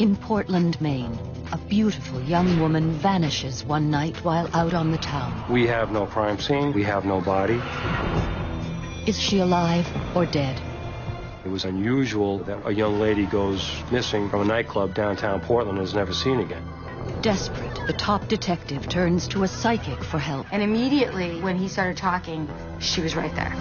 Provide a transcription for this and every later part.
In Portland, Maine, a beautiful young woman vanishes one night while out on the town. We have no crime scene. We have no body. Is she alive or dead? It was unusual that a young lady goes missing from a nightclub downtown Portland and is never seen again. Desperate, the top detective turns to a psychic for help. And immediately, when he started talking, she was right there.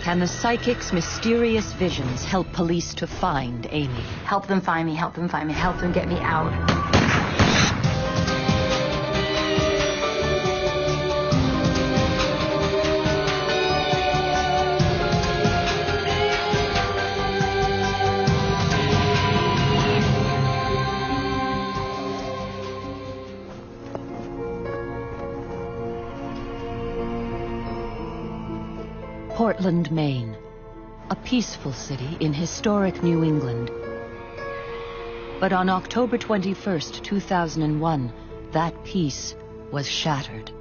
Can the psychic's mysterious visions help police to find Amy? Help them find me, help them find me, help them get me out. Portland, Maine, a peaceful city in historic New England. But on October 21st, 2001, that peace was shattered.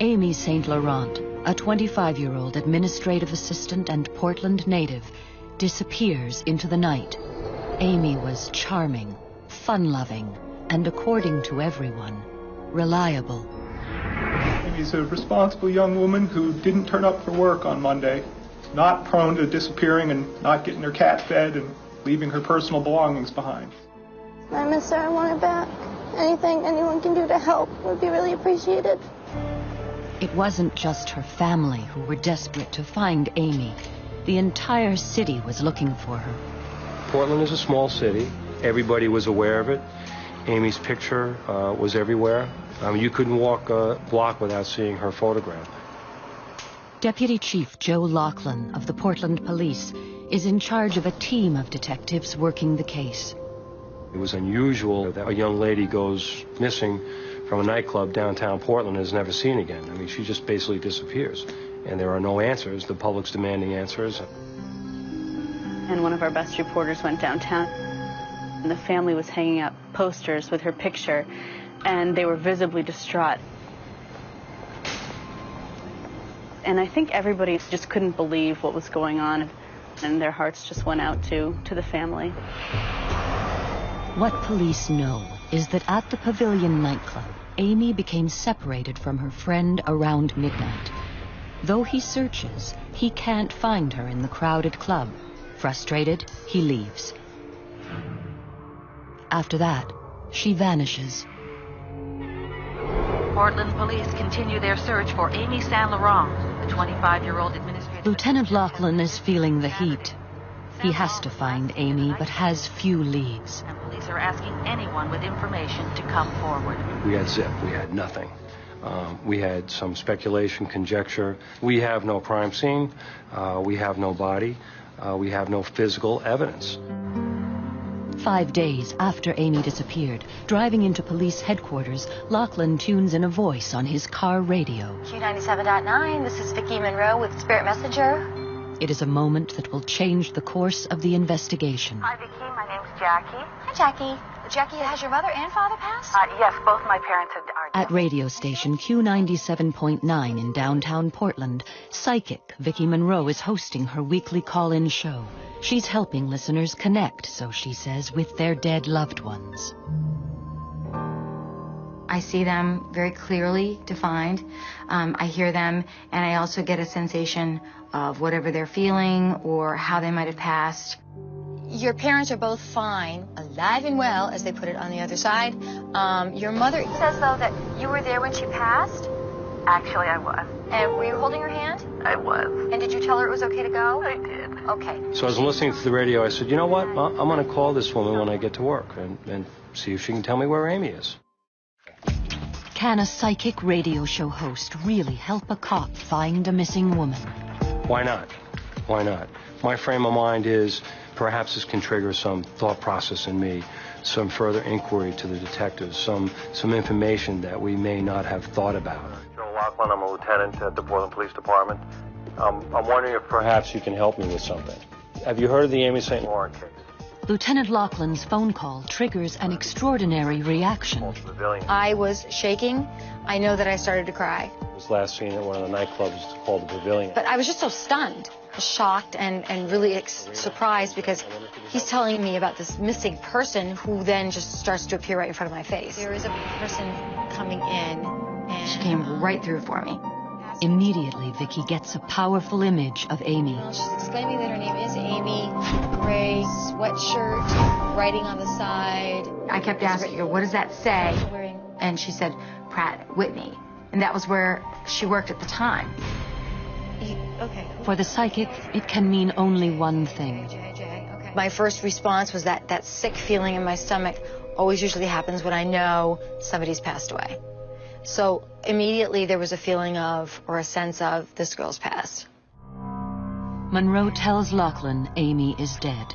Amy St Laurent, a 25-year-old administrative assistant and Portland native, disappears into the night. Amy was charming, fun-loving, and according to everyone, reliable. Amy's a responsible young woman who didn't turn up for work on Monday, not prone to disappearing and not getting her cat fed and leaving her personal belongings behind. I miss her. I want her back. Anything anyone can do to help would be really appreciated. It wasn't just her family who were desperate to find Amy. The entire city was looking for her. Portland is a small city. Everybody was aware of it. Amy's picture was everywhere. You couldn't walk a block without seeing her photograph. Deputy Chief Joe Laughlin of the Portland Police is in charge of a team of detectives working the case. It was unusual that a young lady goes missing from a nightclub downtown Portland and is never seen again. I mean, she just basically disappears. And there are no answers. The public's demanding answers. And one of our best reporters went downtown, and the family was hanging up posters with her picture, and they were visibly distraught. And I think everybody just couldn't believe what was going on, and their hearts just went out to the family. What police know is that at the Pavilion nightclub, Amy became separated from her friend around midnight. Though he searches, he can't find her in the crowded club. Frustrated, he leaves. After that, she vanishes. Portland police continue their search for Amy St Laurent, the 25-year-old administrative... Lieutenant Laughlin is feeling the heat. He has to find Amy, but has few leads. And police are asking anyone with information to come forward. We had zip. We had nothing. We had some speculation, conjecture. We have no crime scene. We have no body. We have no physical evidence. 5 days after Amy disappeared, driving into police headquarters, Laughlin tunes in a voice on his car radio. Q97.9, this is Vicky Monroe with Spirit Messenger. It is a moment that will change the course of the investigation. Hi, Vicky. My name's Jackie. Hi, Jackie. Jackie, has your mother and father passed? Yes, both my parents are dead. At radio station Q97.9 in downtown Portland, psychic Vicky Monroe is hosting her weekly call-in show. She's helping listeners connect, so she says, with their dead loved ones. I see them very clearly defined. I hear them, and I also get a sensation of whatever they're feeling or how they might have passed. Your parents are both fine, alive and well, as they put it on the other side. Your mother says, though, that you were there when she passed? Actually, I was. And were you holding her hand? I was. And did you tell her it was okay to go? I did. Okay. So I was listening to the radio. I said, you know what? I'm going to call this woman when I get to work and see if she can tell me where Amy is. Can a psychic radio show host really help a cop find a missing woman? Why not? Why not? My frame of mind is perhaps this can trigger some thought process in me, some further inquiry to the detectives, some information that we may not have thought about. Joe Laughlin, I'm a lieutenant at the Portland Police Department. I'm wondering if perhaps you can help me with something. Have you heard of the Amy St Laurent case? Lieutenant Laughlin's phone call triggers an extraordinary reaction. I was shaking. I know that I started to cry. It was last seen at one of the nightclubs called the Pavilion. But I was just so stunned. shocked and really surprised because he's telling me about this missing person who then just starts to appear right in front of my face. There is a person coming in, and She came right through for me. Immediately, Vicky gets a powerful image of Amy. she's exclaiming that her name is Amy, gray sweatshirt, writing on the side. I kept asking her, what does that say? Wearing... And she said, Pratt Whitney. And that was where she worked at the time. Okay. For the psychic, it can mean only one thing. Okay. My first response was that sick feeling in my stomach always usually happens when I know somebody's passed away. So immediately there was a feeling of, or a sense of, this girl's passed. Monroe tells Lachlan Amy is dead.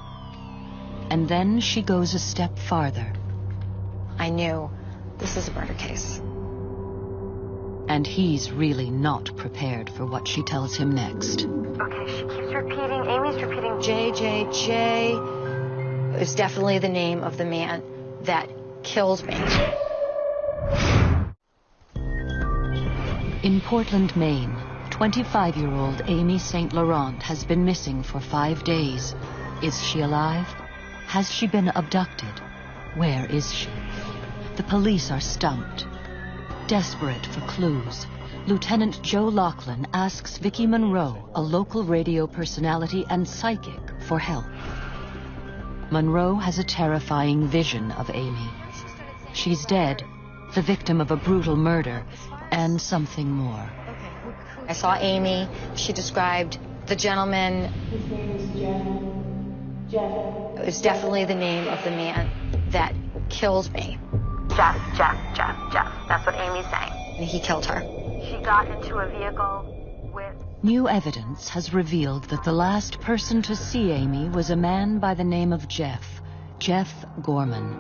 And then she goes a step farther. I knew this is a murder case. And he's really not prepared for what she tells him next. Okay, she keeps repeating, Amy's repeating JJJ. It was definitely the name of the man that killed me. In Portland, Maine, 25-year-old Amy St Laurent has been missing for 5 days. Is she alive? Has she been abducted? Where is she? The police are stumped. Desperate for clues, Lieutenant Joe Lachlan asks Vicky Monroe, a local radio personality and psychic, for help. Monroe has a terrifying vision of Amy. She's dead, the victim of a brutal murder, and something more. I saw Amy. She described the gentleman. His name is Jeff. It was definitely the name of the man that killed me. Jeff. That's what Amy's saying. And he killed her. She got into a vehicle with... New evidence has revealed that the last person to see Amy was a man by the name of Jeff Gorman.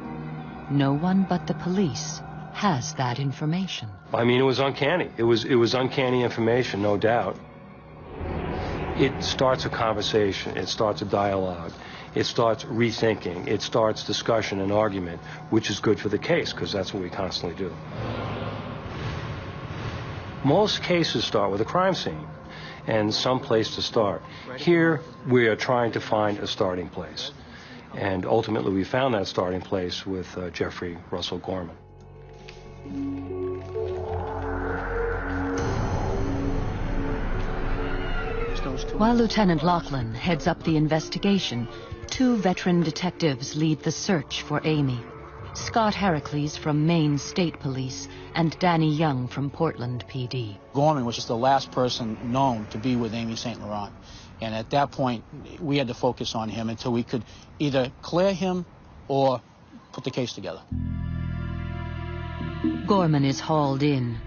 No one but the police has that information. I mean, it was uncanny. It was uncanny information, no doubt. It starts a conversation. It starts a dialogue. It starts rethinking. It starts discussion and argument, which is good for the case, because that's what we constantly do. Most cases start with a crime scene and some place to start. Here, we are trying to find a starting place. And ultimately, we found that starting place with Jeffrey Russell Gorman. While Lieutenant Lachlan heads up the investigation, 2 veteran detectives lead the search for Amy. Scott Heracles from Maine State Police and Danny Young from Portland PD. Gorman was just the last person known to be with Amy St Laurent. And at that point, we had to focus on him until we could either clear him or put the case together. Gorman is hauled in.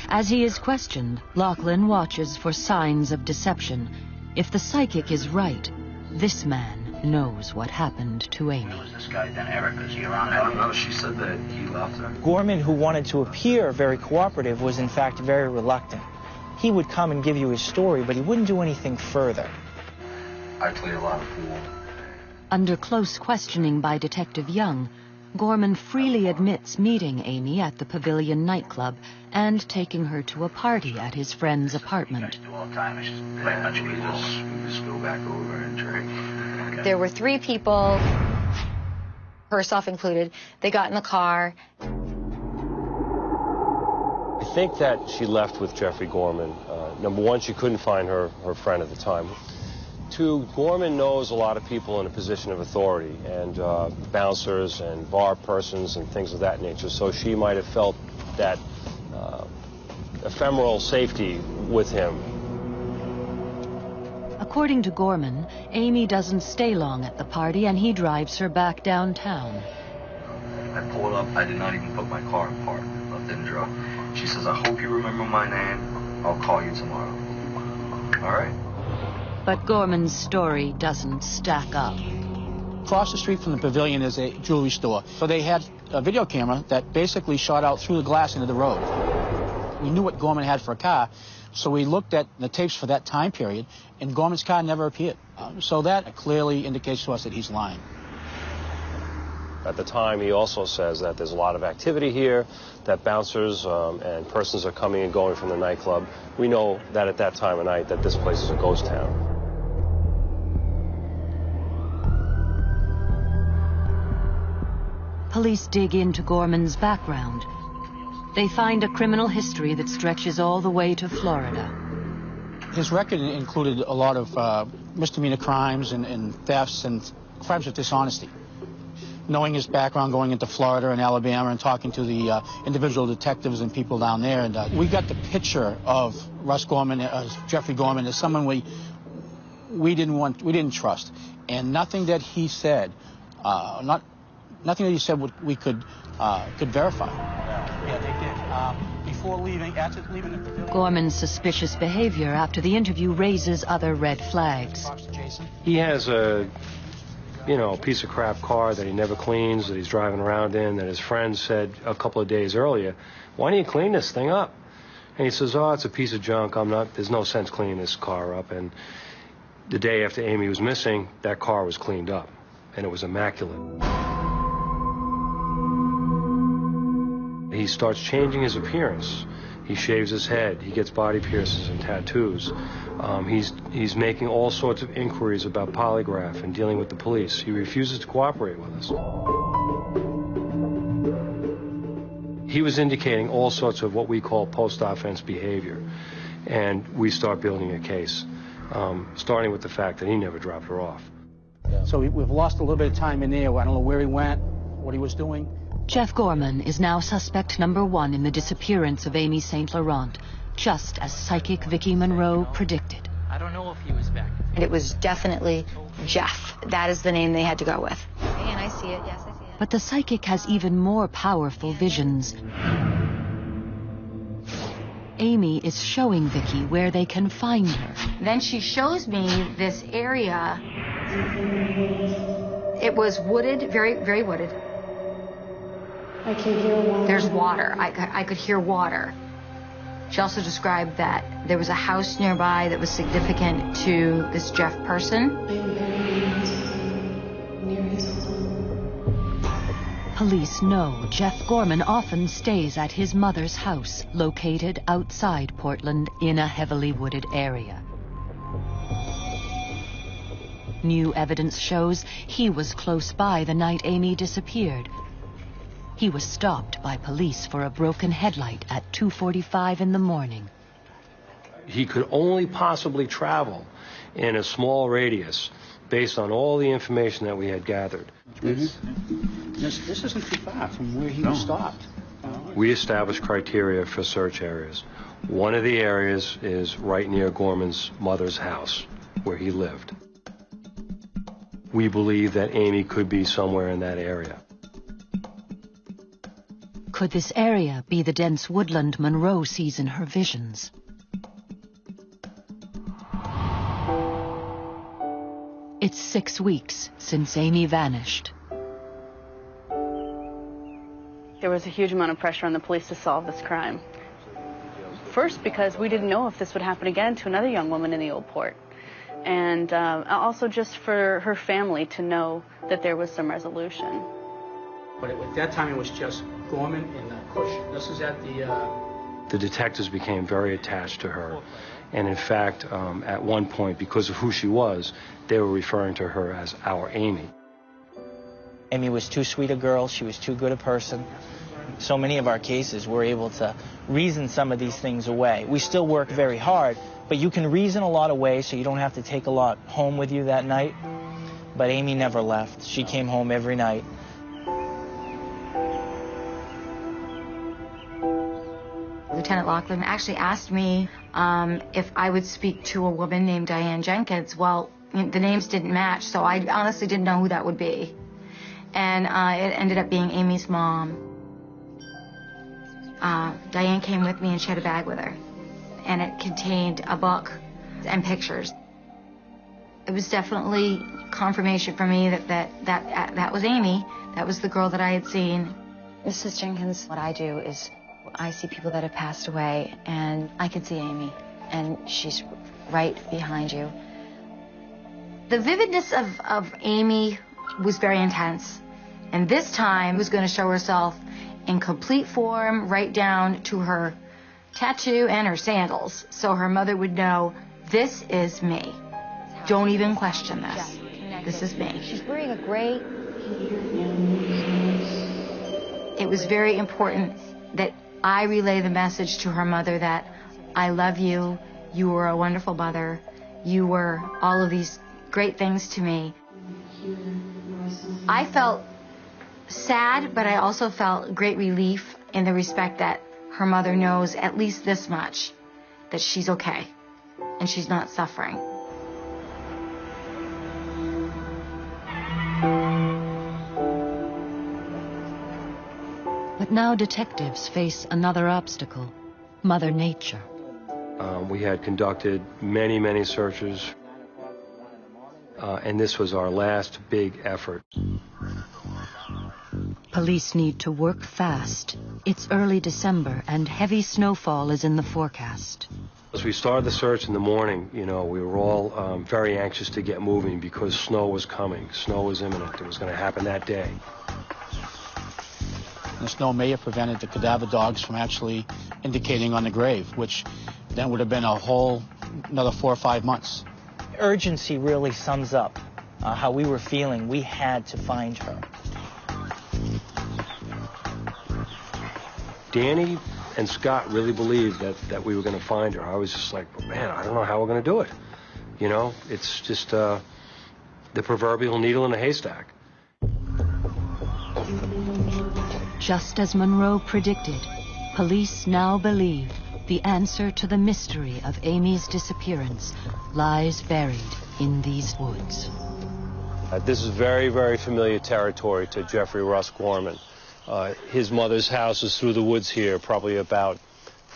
As he is questioned, Lachlan watches for signs of deception. If the psychic is right, this man knows what happened to Amy. Was this guy then Eric? Is he around? I don't know. She said that he left her. Gorman, who wanted to appear very cooperative, was in fact very reluctant. He would come and give you his story, but he wouldn't do anything further. I played a lot of pool. Under close questioning by Detective Young, Gorman freely admits meeting Amy at the Pavilion nightclub and taking her to a party at his friend's apartment. Do all the time. It's just play a bunch of games. We just go back over and drink. Okay. There were 3 people, herself included. They got in the car. I think that she left with Jeffrey Gorman. Number 1, she couldn't find her friend at the time. 2, Gorman knows a lot of people in a position of authority, and bouncers and bar persons and things of that nature, so she might have felt that ephemeral safety with him. According to Gorman, Amy doesn't stay long at the party and he drives her back downtown. I pulled up. I did not even put my car in park. Left it in drove. She says, I hope you remember my name. I'll call you tomorrow. All right. But Gorman's story doesn't stack up. Across the street from the Pavilion is a jewelry store. So they had a video camera that basically shot out through the glass into the road. We knew what Gorman had for a car, so we looked at the tapes for that time period, and Gorman's car never appeared. So that clearly indicates to us that he's lying. At the time, he also says that there's a lot of activity here, that bouncers and persons are coming and going from the nightclub. We know that at that time of night that this place is a ghost town. Police dig into Gorman's background. They find a criminal history that stretches all the way to Florida. His record included a lot of misdemeanor crimes and thefts and crimes of dishonesty. Knowing his background, going into Florida and Alabama and talking to the individual detectives and people down there, and we got the picture of Russ Gorman, Jeffrey Gorman, as someone we didn't trust, and nothing that he said, nothing that he said we could verify. Yeah, they did. Before leaving, after leaving the pavilion. Gorman's suspicious behavior after the interview raises other red flags. He has a piece of crap car that he never cleans, that he's driving around in, that his friend said a couple of days earlier, why don't you clean this thing up? And he says, oh, it's a piece of junk. There's no sense cleaning this car up. And the day after Amy was missing, that car was cleaned up, and it was immaculate. He starts changing his appearance. He shaves his head. He gets body piercings and tattoos. He's making all sorts of inquiries about polygraph and dealing with the police. He refuses to cooperate with us. He was indicating all sorts of what we call post-offense behavior, and we start building a case, starting with the fact that he never dropped her off. So we've lost a little bit of time in there. I don't know where he went, what he was doing. Jeff Gorman is now suspect number 1 in the disappearance of Amy St Laurent, just as psychic Vicky Monroe predicted. I don't know if he was back. It was definitely Jeff. That is the name they had to go with. And I see it, yes, I see it. But the psychic has even more powerful visions. Amy is showing Vicky where they can find her. Then she shows me this area. It was wooded, very, very wooded. I can hear water. There's water. I could hear water. She also described that there was a house nearby that was significant to this Jeff person. I'm very near his home. Police know Jeff Gorman often stays at his mother's house, located outside Portland in a heavily wooded area. New evidence shows he was close by the night Amy disappeared. He was stopped by police for a broken headlight at 2:45 in the morning. He could only possibly travel in a small radius based on all the information that we had gathered. This isn't too far from where he was stopped. We established criteria for search areas. One of the areas is right near Gorman's mother's house, where he lived. We believe that Amy could be somewhere in that area. Could this area be the dense woodland Monroe sees in her visions? It's 6 weeks since Amy vanished. There was a huge amount of pressure on the police to solve this crime. First, because we didn't know if this would happen again to another young woman in the Old Port. And also just for her family to know that there was some resolution. But at that time, it was just Gorman and Cush. This is at the... The detectives became very attached to her. And in fact, at one point, because of who she was, they were referring to her as our Amy. Amy was too sweet a girl. She was too good a person. So many of our cases, we're able to reason some of these things away. We still work very hard, but you can reason a lot away so you don't have to take a lot home with you that night. But Amy never left. She came home every night. Lieutenant Laughlin actually asked me if I would speak to a woman named Diane Jenkins. Well, the names didn't match, so I honestly didn't know who that would be. And it ended up being Amy's mom. Diane came with me and she had a bag with her. And it contained a book and pictures. It was definitely confirmation for me that was Amy. That was the girl that I had seen. Mrs. Jenkins, what I do is I see people that have passed away, and I can see Amy, and she's right behind you. The vividness of Amy was very intense, and this time was going to show herself in complete form, right down to her tattoo and her sandals, so her mother would know, this is me. Don't even question this. This is me. She's wearing a gray... It was very important that I relay the message to her mother that I love you, you were a wonderful mother, you were all of these great things to me. I felt sad, but I also felt great relief in the respect that her mother knows at least this much, that she's okay and she's not suffering. But now detectives face another obstacle, Mother Nature. We had conducted many searches, and this was our last big effort. Police need to work fast. It's early December, and heavy snowfall is in the forecast. As we started the search in the morning, we were all very anxious to get moving because snow was coming. Snow was imminent. It was going to happen that day. The snow may have prevented the cadaver dogs from actually indicating on the grave, which then would have been another 4 or 5 months. Urgency really sums up how we were feeling. We had to find her. Danny and Scott really believed that we were going to find her. I was just like, man, I don't know how we're going to do it. It's just the proverbial needle in a haystack. Just as Monroe predicted, police now believe the answer to the mystery of Amy's disappearance lies buried in these woods. This is very familiar territory to Jeffrey Russ Gorman. His mother's house is through the woods here, probably about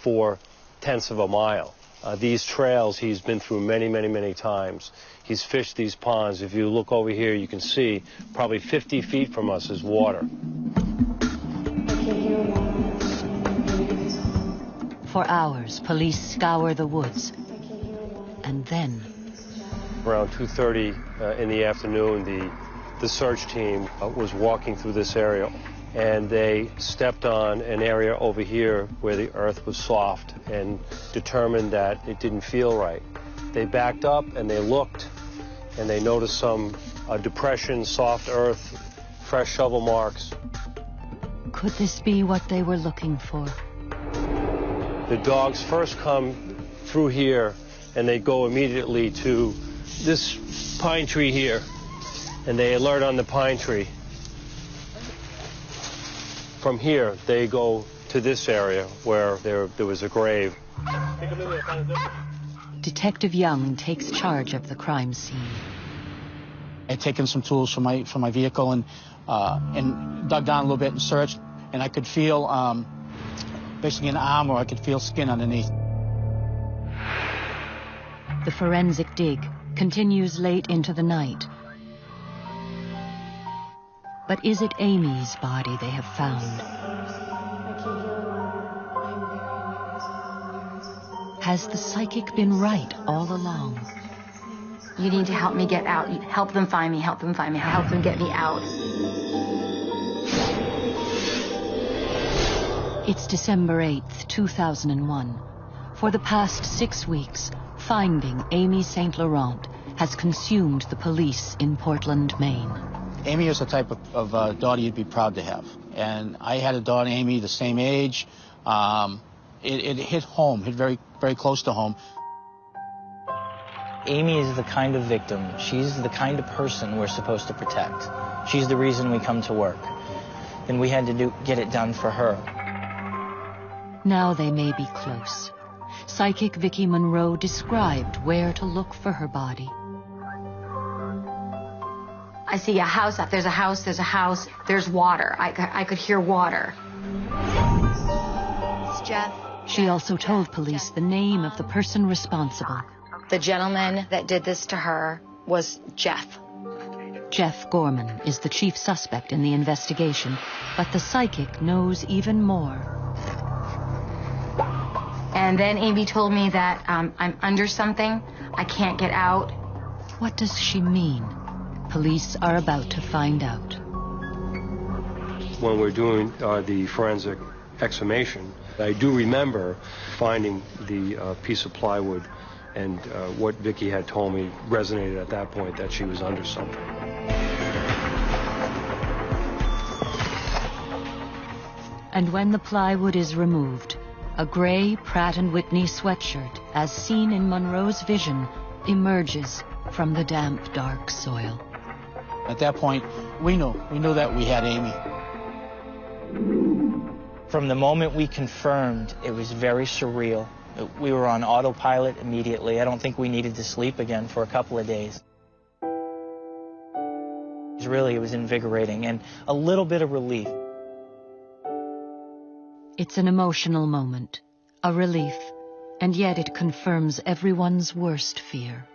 4/10 of a mile. These trails he's been through many times. He's fished these ponds. If you look over here, you can see probably 50 feet from us is water. For hours, police scour the woods. And then... Around 2:30 in the afternoon, the search team was walking through this area, and they stepped on an area over here where the earth was soft and determined that it didn't feel right. They backed up and they looked, and they noticed some depression, soft earth, fresh shovel marks. Could this be what they were looking for? The dogs first come through here, and they go immediately to this pine tree here, and they alert on the pine tree. From here, they go to this area where there was a grave. Detective Young takes charge of the crime scene. I'd taken some tools from my vehicle and dug down a little bit and searched, and I could feel basically an arm, or I could feel skin underneath. The forensic dig continues late into the night. But is it Amy's body they have found? Has the psychic been right all along? You need to help me get out. Help them find me, help them find me, help them get me out. It's December 8th, 2001. For the past 6 weeks, finding Amy St Laurent has consumed the police in Portland, Maine. Amy is the type of daughter you'd be proud to have. And I had a daughter, Amy, the same age. It hit home, hit very close to home. Amy is the kind of victim, she's the kind of person we're supposed to protect. She's the reason we come to work. And we had to get it done for her. Now they may be close. Psychic Vicky Monroe described where to look for her body. I see a house, there's a house, there's water. I could hear water. It's Jeff. She also told police the name of the person responsible. The gentleman that did this to her was Jeff. Jeff Gorman is the chief suspect in the investigation, but the psychic knows even more. And then Amy told me that I'm under something. I can't get out. What does she mean? Police are about to find out. When we're doing the forensic exhumation, I do remember finding the piece of plywood, and what Vicky had told me resonated at that point, that she was under something. And when the plywood is removed, a gray Pratt & Whitney sweatshirt, as seen in Monroe's vision, emerges from the damp, dark soil. At that point, we knew that we had Amy. From the moment we confirmed, it was very surreal. We were on autopilot immediately. I don't think we needed to sleep again for a couple of days. It was invigorating and a little bit of relief. It's an emotional moment, a relief, and yet it confirms everyone's worst fear.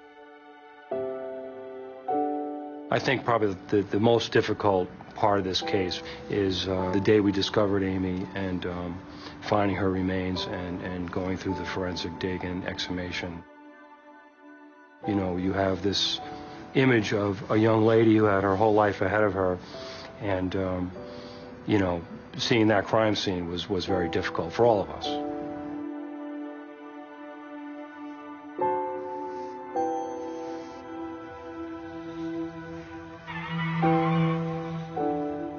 I think probably the most difficult part of this case is the day we discovered Amy and finding her remains and going through the forensic dig and exhumation. You know, you have this image of a young lady who had her whole life ahead of her, and, you know, seeing that crime scene was very difficult for all of us.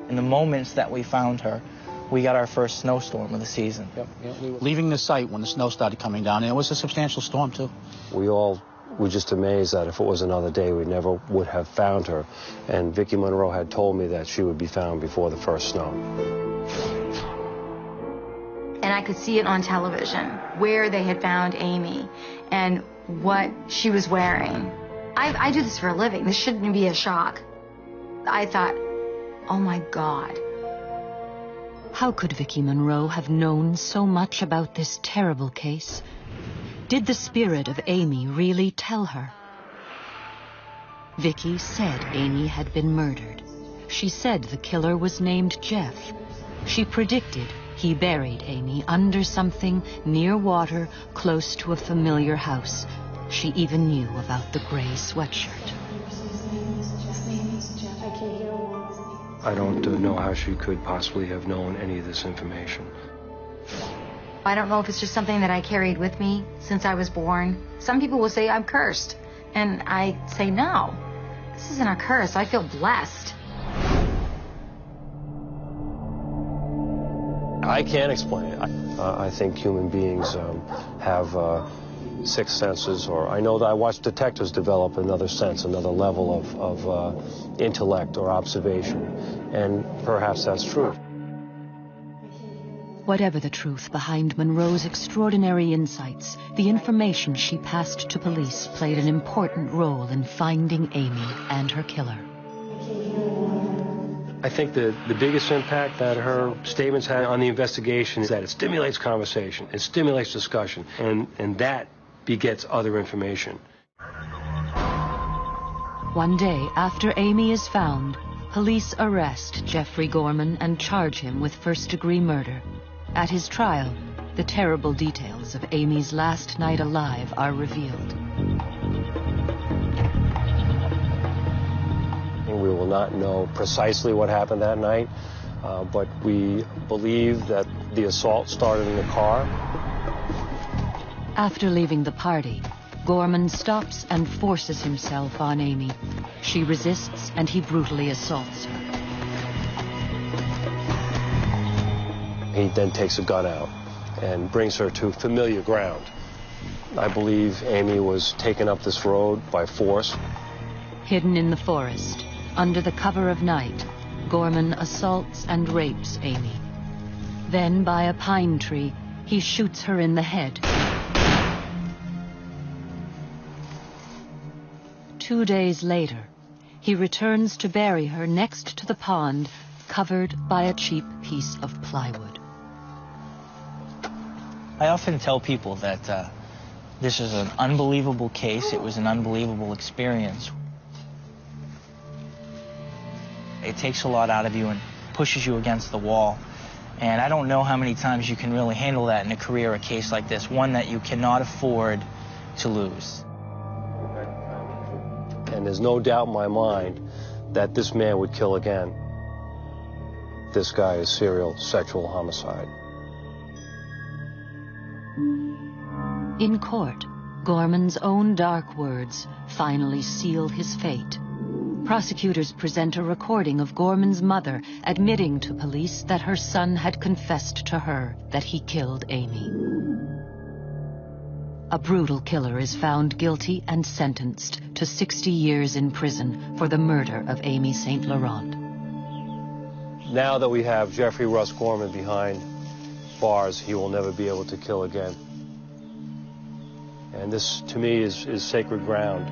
In the moments that we found her, we got our first snowstorm of the season. Leaving the site when the snow started coming down, and it was a substantial storm, too. We all were just amazed that if it was another day, we never would have found her. And Vicky Monroe had told me that she would be found before the first snow. And I could see it on television, where they had found Amy and what she was wearing. I do this for a living. This shouldn't be a shock. I thought, oh my God. How could Vicky Monroe have known so much about this terrible case? Did the spirit of Amy really tell her? Vicky said Amy had been murdered. She said the killer was named Jeff. She predicted he buried Amy under something near water close to a familiar house. She even knew about the gray sweatshirt. I don't know how she could possibly have known any of this information. I don't know if it's just something that I carried with me since I was born. Some people will say I'm cursed, and I say no. This isn't a curse. I feel blessed. I can't explain it. I think human beings have sixth senses, or I know that I watch detectives develop another sense, another level of intellect or observation, and perhaps that's true. Whatever the truth behind Monroe's extraordinary insights, the information she passed to police played an important role in finding Amy and her killer. I think the biggest impact that her statements had on the investigation is that it stimulates conversation, it stimulates discussion, and that begets other information. One day after Amy is found, police arrest Jeffrey Gorman and charge him with first-degree murder. At his trial, the terrible details of Amy's last night alive are revealed. We will not know precisely what happened that night, but we believe that the assault started in the car. After leaving the party, Gorman stops and forces himself on Amy. She resists, and he brutally assaults her. He then takes a gun out and brings her to familiar ground. I believe Amy was taken up this road by force. Hidden in the forest, under the cover of night, Gorman assaults and rapes Amy. Then, by a pine tree, he shoots her in the head. 2 days later, he returns to bury her next to the pond, covered by a cheap piece of plywood. I often tell people that this is an unbelievable case. It was an unbelievable experience. It takes a lot out of you and pushes you against the wall. And I don't know how many times you can really handle that in a career, a case like this, one that you cannot afford to lose. And there's no doubt in my mind that this man would kill again. This guy is serial sexual homicide. In court, Gorman's own dark words finally seal his fate. Prosecutors present a recording of Gorman's mother admitting to police that her son had confessed to her that he killed Amy. A brutal killer is found guilty and sentenced to 60 years in prison for the murder of Amy St Laurent. Now that we have Jeffrey Russ Gorman behind bars, he will never be able to kill again. And this, to me, is sacred ground.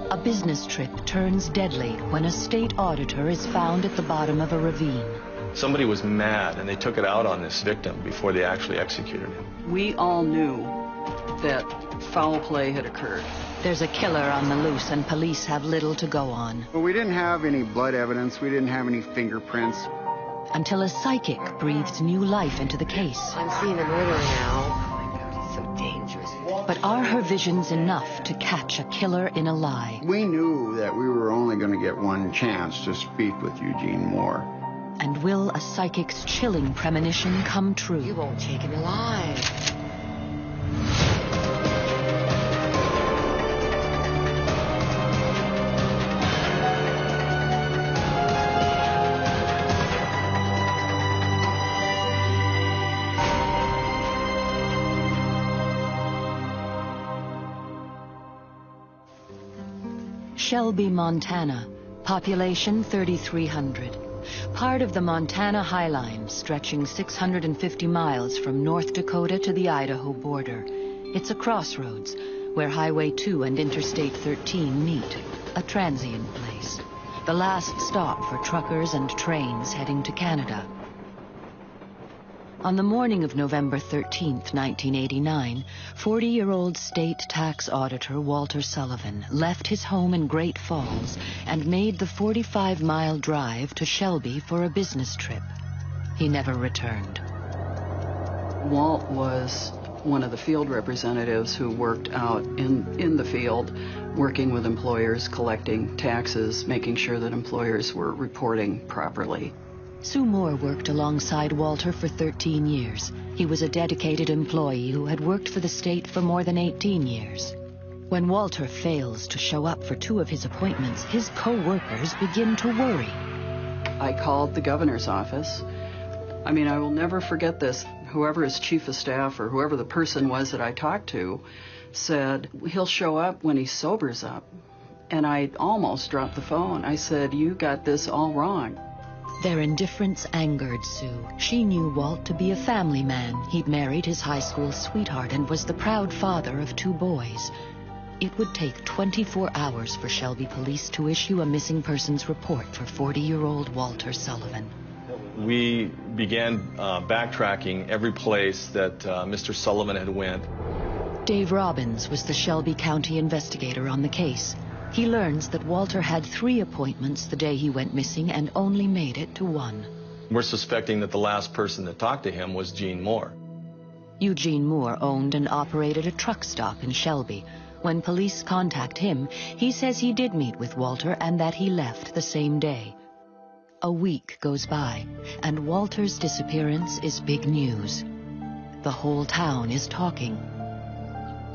A business trip turns deadly when a state auditor is found at the bottom of a ravine. Somebody was mad and they took it out on this victim before they actually executed him. We all knew that foul play had occurred. There's a killer on the loose and police have little to go on. Well, we didn't have any blood evidence. We didn't have any fingerprints. Until a psychic breathes new life into the case. I'm seeing the murderer now. Oh my God, he's so dangerous. But are her visions enough to catch a killer in a lie? We knew that we were only going to get one chance to speak with Eugene Moore. And will a psychic's chilling premonition come true? You won't take him alive. Shelby, Montana. Population 3,300. Part of the Montana High Line, stretching 650 miles from North Dakota to the Idaho border. It's a crossroads where Highway 2 and Interstate 13 meet, a transient place. The last stop for truckers and trains heading to Canada. On the morning of November 13th, 1989, 40-year-old state tax auditor Walter Sullivan left his home in Great Falls and made the 45-mile drive to Shelby for a business trip. He never returned. Walt was one of the field representatives who worked out in the field, working with employers, collecting taxes, making sure that employers were reporting properly. Sue Moore worked alongside Walter for 13 years. He was a dedicated employee who had worked for the state for more than 18 years. When Walter fails to show up for 2 of his appointments, his co-workers begin to worry. I called the governor's office. I will never forget this. Whoever his chief of staff or whoever the person was that I talked to said, he'll show up when he sobers up. And I almost dropped the phone. I said, you got this all wrong. Their indifference angered Sue. She knew Walt to be a family man. He'd married his high school sweetheart and was the proud father of 2 boys. It would take 24 hours for Shelby police to issue a missing persons report for 40-year-old Walter Sullivan. We began backtracking every place that Mr. Sullivan had went. Dave Robbins was the Shelby County investigator on the case. He learns that Walter had 3 appointments the day he went missing and only made it to 1. We're suspecting that the last person that talked to him was Gene Moore. Eugene Moore owned and operated a truck stop in Shelby. When police contact him, he says he did meet with Walter and that he left the same day. A week goes by, and Walter's disappearance is big news. The whole town is talking.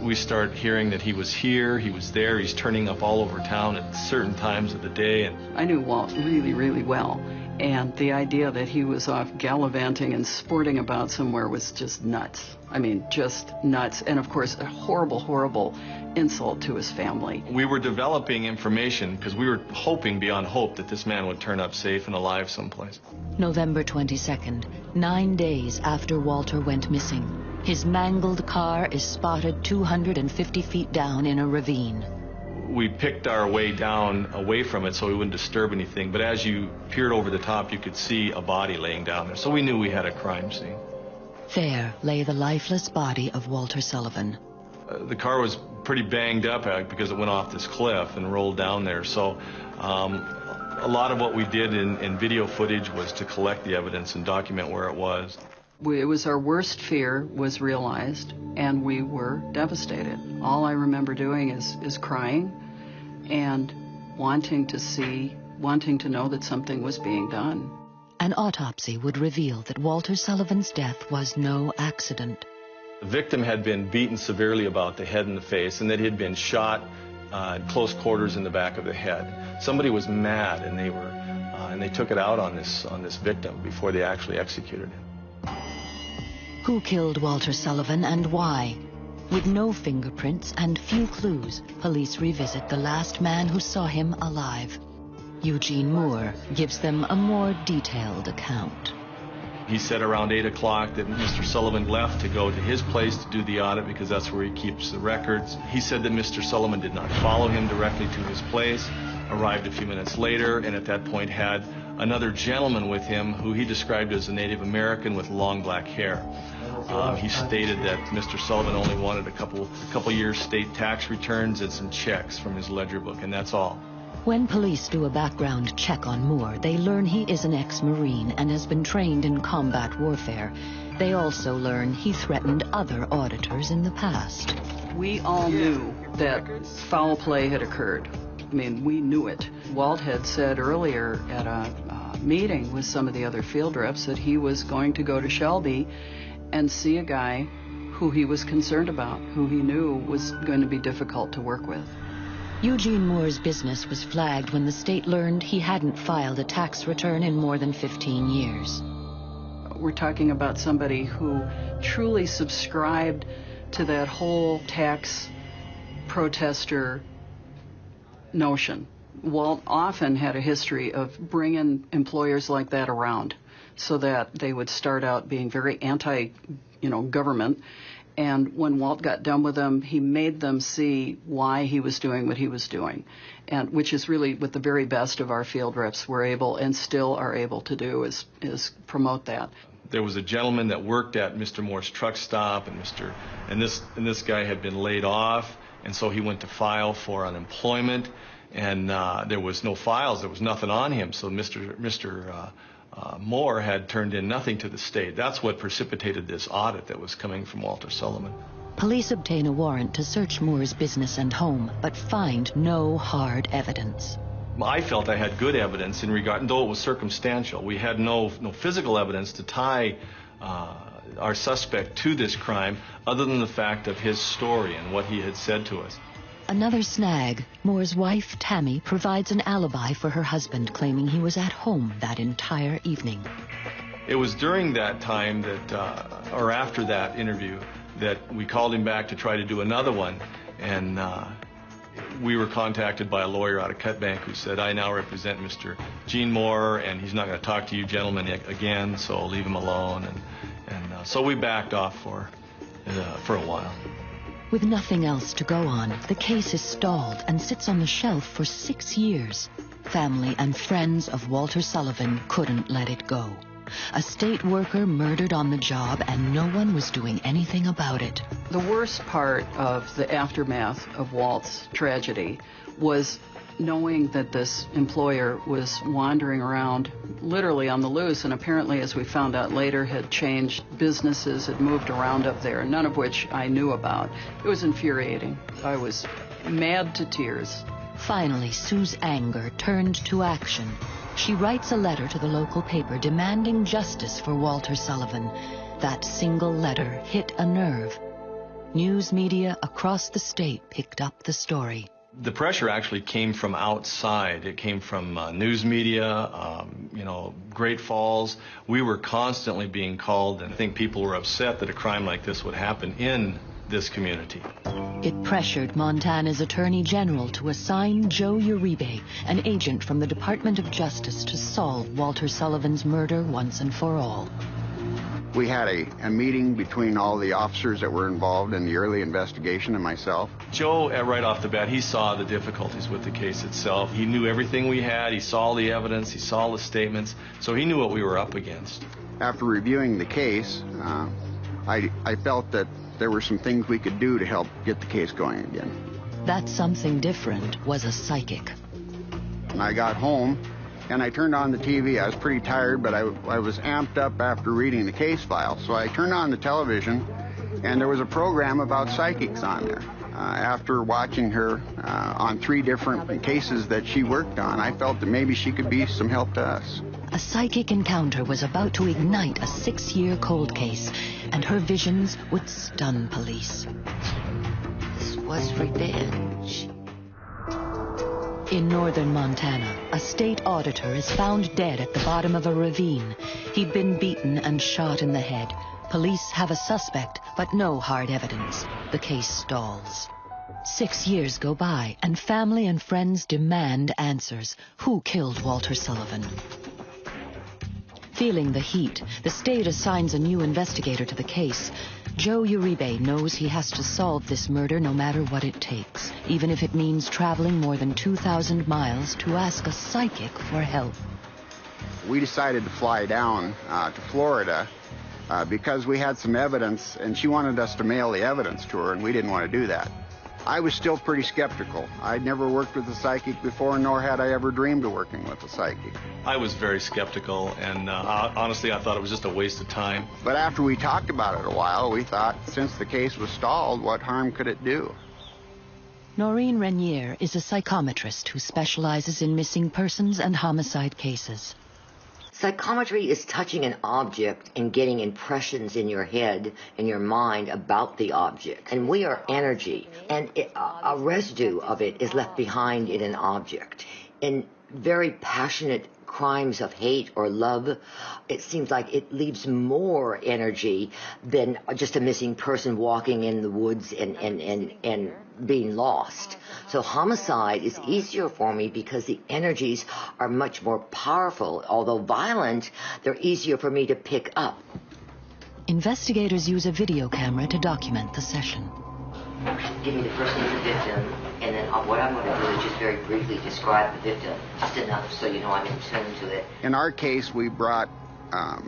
We start hearing that he was here, he was there, he's turning up all over town at certain times of the day. And I knew Walt really, really well, and the idea that he was off gallivanting and sporting about somewhere was just nuts. Just nuts. And of course, a horrible, horrible insult to his family. We were developing information because we were hoping beyond hope that this man would turn up safe and alive someplace. November 22nd, 9 days after Walter went missing. His mangled car is spotted 250 feet down in a ravine. We picked our way down away from it so we wouldn't disturb anything, but as you peered over the top, you could see a body laying down there. So we knew we had a crime scene. There lay the lifeless body of Walter Sullivan. The car was pretty banged up because it went off this cliff and rolled down there. So a lot of what we did in video footage was to collect the evidence and document where it was. It was our worst fear was realized, and we were devastated. All I remember doing is crying and wanting to know that something was being done. An autopsy would reveal that Walter Sullivan's death was no accident. The victim had been beaten severely about the head and the face, and that he had been shot at close quarters in the back of the head. Somebody was mad, and they took it out on this victim before they actually executed him. Who killed Walter Sullivan and why? With no fingerprints and few clues, police revisit the last man who saw him alive. Eugene Moore gives them a more detailed account. He said around 8 o'clock that Mr. Sullivan left to go to his place to do the audit because that's where he keeps the records. He said that Mr. Sullivan did not follow him directly to his place, arrived a few minutes later, and at that point had another gentleman with him who he described as a Native American with long black hair. He stated that Mr. Sullivan only wanted a couple years state tax returns and some checks from his ledger book, and that's all. When police do a background check on Moore, they learn he is an ex-Marine and has been trained in combat warfare. They also learn he threatened other auditors in the past. We all knew that foul play had occurred. I mean, we knew it. Walt had said earlier at a meeting with some of the other field reps that he was going to go to Shelby and see a guy who he was concerned about, who he knew was going to be difficult to work with. Eugene Moore's business was flagged when the state learned he hadn't filed a tax return in more than 15 years. We're talking about somebody who truly subscribed to that whole tax protester notion. Walt often had a history of bringing employers like that around so that they would start out being very anti-government. And when Walt got done with them, he made them see why he was doing what he was doing, and which is really what the very best of our field reps were able and still are able to do is promote that. There was a gentleman that worked at Mr. Moore's truck stop, and this guy had been laid off, and so he went to file for unemployment, and there was no files, there was nothing on him, so Mr. Moore had turned in nothing to the state. That's what precipitated this audit that was coming from Walter Sullivan. Police obtain a warrant to search Moore's business and home, but find no hard evidence. I felt I had good evidence in regard, though it was circumstantial. We had no physical evidence to tie our suspect to this crime other than the fact of his story and what he had said to us. Another snag, Moore's wife, Tammy, provides an alibi for her husband, claiming he was at home that entire evening. It was during that time or after that interview, that we called him back to try to do another one, and we were contacted by a lawyer out of Cutbank who said, I now represent Mr. Gene Moore, and he's not going to talk to you gentlemen again, so leave him alone. And so we backed off for a while. With nothing else to go on, the case is stalled and sits on the shelf for 6 years. Family and friends of Walter Sullivan couldn't let it go. A state worker murdered on the job, and no one was doing anything about it. The worst part of the aftermath of Walt's tragedy was knowing that this employer was wandering around literally on the loose, and apparently, as we found out later, had changed businesses, had moved around up there, none of which I knew about. It was infuriating. I was mad to tears. Finally, Sue's anger turned to action. She writes a letter to the local paper demanding justice for Walter Sullivan. That single letter hit a nerve. News media across the state picked up the story. The pressure actually came from outside. It came from news media, Great Falls. We were constantly being called, and I think people were upset that a crime like this would happen in this community. It pressured Montana's Attorney General to assign Joe Uribe, an agent from the Department of Justice, to solve Walter Sullivan's murder once and for all. We had a meeting between all the officers that were involved in the early investigation and myself. Joe, right off the bat, he saw the difficulties with the case itself. He knew everything we had. He saw the evidence. He saw the statements. So he knew what we were up against. After reviewing the case, I felt that there were some things we could do to help get the case going again. That something different was a psychic. And I got home, and I turned on the TV. I was pretty tired, but I was amped up after reading the case file. So I turned on the television, and there was a program about psychics on there. After watching her on 3 different cases that she worked on, I felt that maybe she could be some help to us. A psychic encounter was about to ignite a 6-year cold case, and her visions would stun police. This was revenge. In northern Montana, a state auditor is found dead at the bottom of a ravine. He'd been beaten and shot in the head. Police have a suspect, but no hard evidence. The case stalls. 6 years go by, and family and friends demand answers. Who killed Walter Sullivan? Feeling the heat, the state assigns a new investigator to the case. Joe Uribe knows he has to solve this murder no matter what it takes, even if it means traveling more than 2,000 miles to ask a psychic for help. We decided to fly down to Florida because we had some evidence, and she wanted us to mail the evidence to her, and we didn't want to do that. I was still pretty skeptical. I'd never worked with a psychic before, nor had I ever dreamed of working with a psychic. I was very skeptical, and honestly, I thought it was just a waste of time. But after we talked about it a while, we thought, since the case was stalled, what harm could it do? Noreen Renier is a psychometrist who specializes in missing persons and homicide cases. Psychometry is touching an object and getting impressions in your head and your mind about the object. And we are energy, and a residue of it is left behind in an object. In very passionate crimes of hate or love, it seems like it leaves more energy than just a missing person walking in the woods and being lost. So homicide is easier for me because the energies are much more powerful. Although violent, they're easier for me to pick up. Investigators use a video camera to document the session. Give me the first name of the victim, and then what I'm going to do is just very briefly describe the victim, just enough so you know I'm in tune to it. In our case, we brought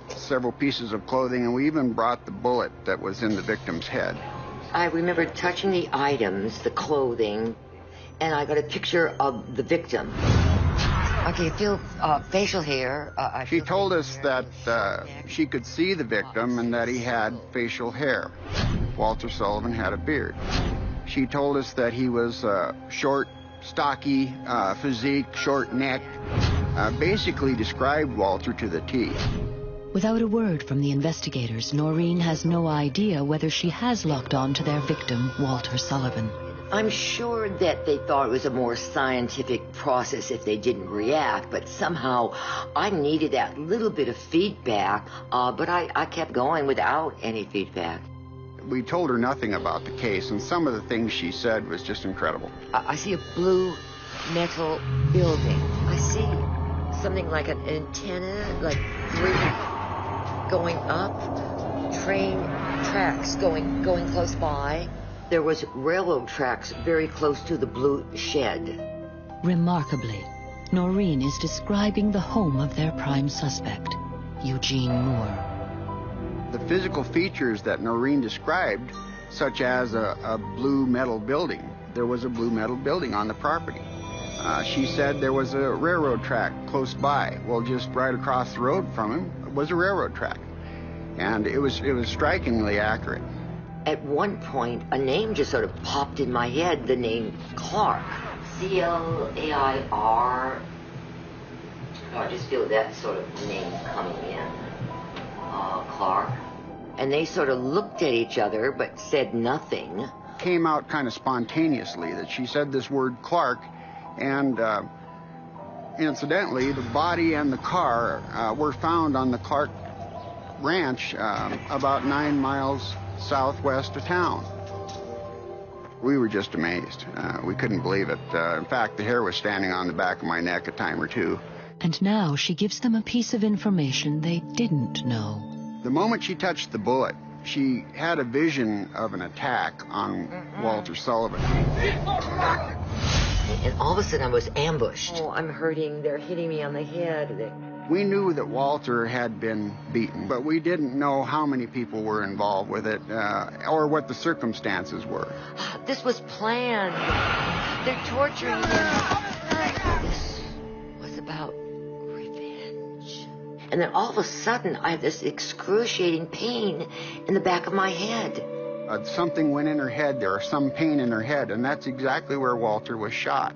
several pieces of clothing, and we even brought the bullet that was in the victim's head. I remember touching the items, the clothing, and I got a picture of the victim. Okay, feel facial hair. She told us that she could see the victim and that he had facial hair. Walter Sullivan had a beard. She told us that he was short, stocky, physique, short-necked. Basically described Walter to the T. Without a word from the investigators, Noreen has no idea whether she has locked on to their victim, Walter Sullivan. I'm sure that they thought it was a more scientific process if they didn't react, but somehow I needed that little bit of feedback, but I kept going without any feedback. We told her nothing about the case, and some of the things she said was just incredible. I see a blue metal building. I see something like an antenna, like 3 going up, train tracks going close by. There was railroad tracks very close to the blue shed. Remarkably, Noreen is describing the home of their prime suspect, Eugene Moore. The physical features that Noreen described, such as a blue metal building, there was a blue metal building on the property. She said there was a railroad track close by. Well, just right across the road from him was a railroad track. And it was strikingly accurate. At one point, a name just sort of popped in my head, the name Clark. C-L-A-I-R. I just feel that sort of name coming in. Clark. And they sort of looked at each other but said nothing. Came out kind of spontaneously that she said this word Clark, and incidentally, the body and the car were found on the Clark Ranch about 9 miles southwest of town. We were just amazed. We couldn't believe it. In fact, the hair was standing on the back of my neck a time or two. And now she gives them a piece of information they didn't know. The moment she touched the bullet, she had a vision of an attack on Walter Sullivan. And all of a sudden I was ambushed. Oh, I'm hurting. They're hitting me on the head. We knew that Walter had been beaten, but we didn't know how many people were involved with it or what the circumstances were. This was planned. They're torturing him. This was about revenge. And then all of a sudden, I had this excruciating pain in the back of my head. Something went in her head there, or some pain in her head, and that's exactly where Walter was shot.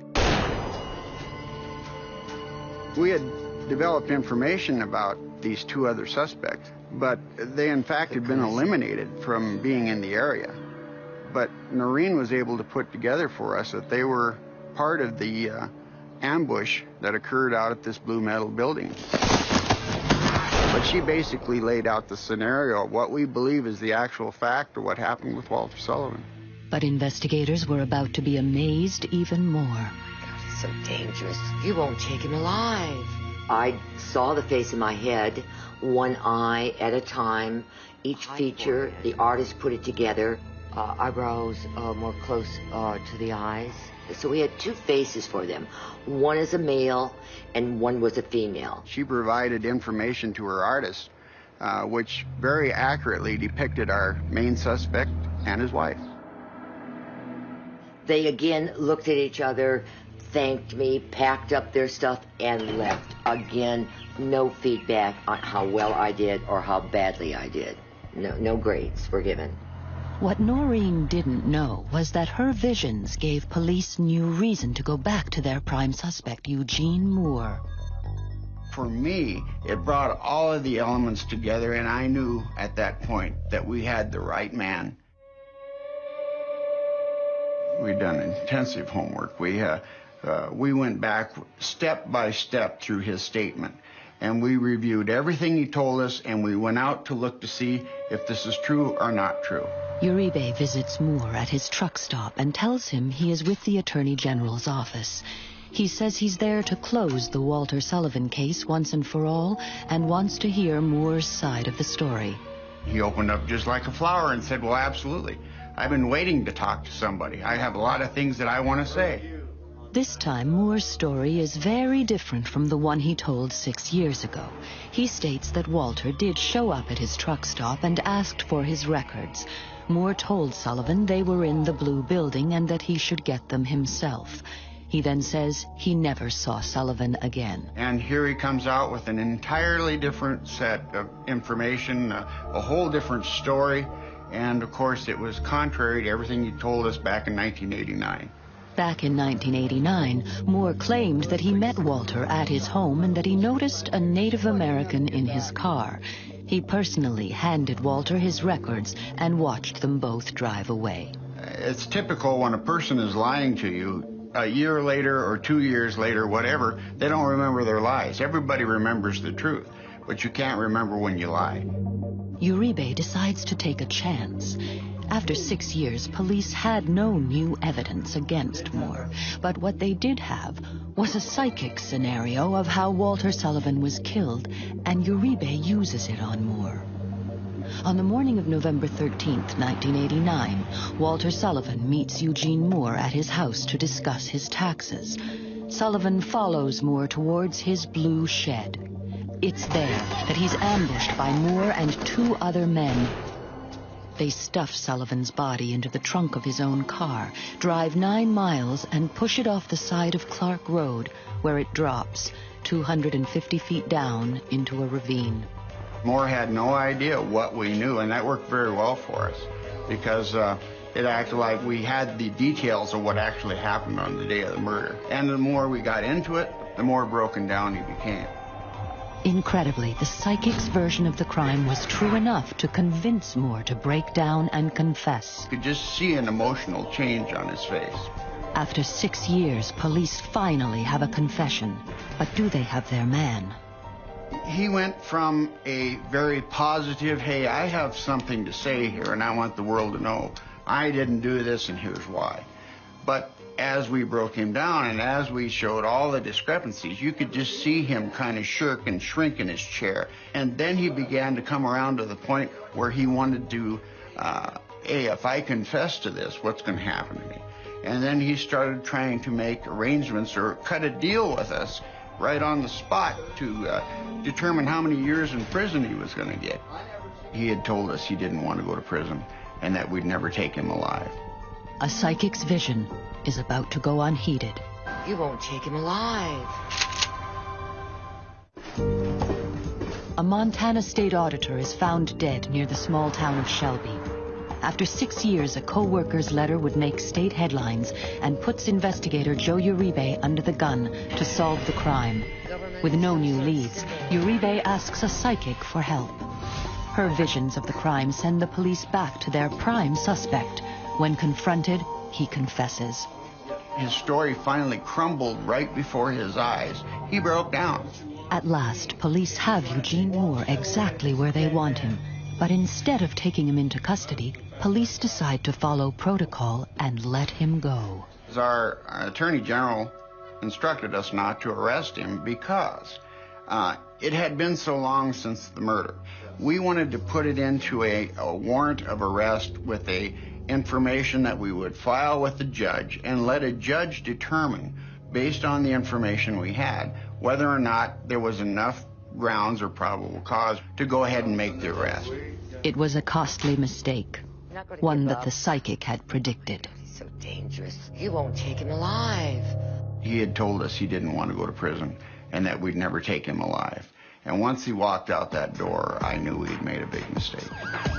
We had developed information about these two other suspects, but they in fact had been eliminated from being in the area. But Noreen was able to put together for us that they were part of the ambush that occurred out at this Blue Metal building. But she basically laid out the scenario of what we believe is the actual fact of what happened with Walter Sullivan. But investigators were about to be amazed even more. Oh my God, it's so dangerous. You won't take him alive. I saw the face in my head, one eye at a time. Each feature, the artist put it together. Eyebrows more close to the eyes. So we had two faces for them. One is a male and one was a female. She provided information to her artist, which very accurately depicted our main suspect and his wife. They again looked at each other, thanked me, packed up their stuff, and left. Again, no feedback on how well I did or how badly I did. No grades were given. What Noreen didn't know was that her visions gave police new reason to go back to their prime suspect, Eugene Moore. For me, it brought all of the elements together, and I knew at that point that we had the right man. We'd done intensive homework. We went back step by step through his statement, and we reviewed everything he told us, and we went out to look to see if this is true or not true. Uribe visits Moore at his truck stop and tells him he is with the Attorney General's office. He says he's there to close the Walter Sullivan case once and for all and wants to hear Moore's side of the story. He opened up just like a flower and said, well, absolutely. I've been waiting to talk to somebody. I have a lot of things that I want to say. This time, Moore's story is very different from the one he told 6 years ago. He states that Walter did show up at his truck stop and asked for his records. Moore told Sullivan they were in the blue building and that he should get them himself. He then says he never saw Sullivan again. And here he comes out with an entirely different set of information, a whole different story. And, of course, it was contrary to everything he told us back in 1989. Back in 1989, Moore claimed that he met Walter at his home and that he noticed a Native American in his car. He personally handed Walter his records and watched them both drive away. It's typical when a person is lying to you, a year later or 2 years later, whatever, they don't remember their lies. Everybody remembers the truth, but you can't remember when you lie. Uribe decides to take a chance. After 6 years, police had no new evidence against Moore, but what they did have was a psychic scenario of how Walter Sullivan was killed, and Uribe uses it on Moore. On the morning of November 13th, 1989, Walter Sullivan meets Eugene Moore at his house to discuss his taxes. Sullivan follows Moore towards his blue shed. It's there that he's ambushed by Moore and 2 other men. They stuff Sullivan's body into the trunk of his own car, drive 9 miles, and push it off the side of Clark Road, where it drops 250 feet down into a ravine. Moore had no idea what we knew, and that worked very well for us, because it acted like we had the details of what actually happened on the day of the murder. And the more we got into it, the more broken down he became. Incredibly, the psychic's version of the crime was true enough to convince Moore to break down and confess. You could just see an emotional change on his face. After 6 years, police finally have a confession. But do they have their man? He went from a very positive, hey, I have something to say here and I want the world to know I didn't do this and here's why. But as we broke him down and as we showed all the discrepancies, you could just see him kind of shirk and shrink in his chair. And then he began to come around to the point where he wanted to, hey, if I confess to this, what's going to happen to me? And then he started trying to make arrangements or cut a deal with us right on the spot to determine how many years in prison he was going to get. He had told us he didn't want to go to prison and that we'd never take him alive. A psychic's vision is about to go unheeded. You won't take him alive. A Montana state auditor is found dead near the small town of Shelby. After 6 years, a co-worker's letter would make state headlines and puts investigator Joe Uribe under the gun to solve the crime. With no new leads, Uribe asks a psychic for help. Her visions of the crime send the police back to their prime suspect. When confronted, he confesses. His story finally crumbled right before his eyes. He broke down. At last, police have Eugene Moore exactly where they want him. But instead of taking him into custody, police decide to follow protocol and let him go. Our Attorney General instructed us not to arrest him because it had been so long since the murder. We wanted to put it into a warrant of arrest with a information that we would file with the judge and let a judge determine, based on the information we had, whether or not there was enough grounds or probable cause to go ahead and make the arrest. It was a costly mistake, one that the psychic had predicted. He's so dangerous. You won't take him alive. He had told us he didn't want to go to prison and that we'd never take him alive. And once he walked out that door, I knew he'd made a big mistake.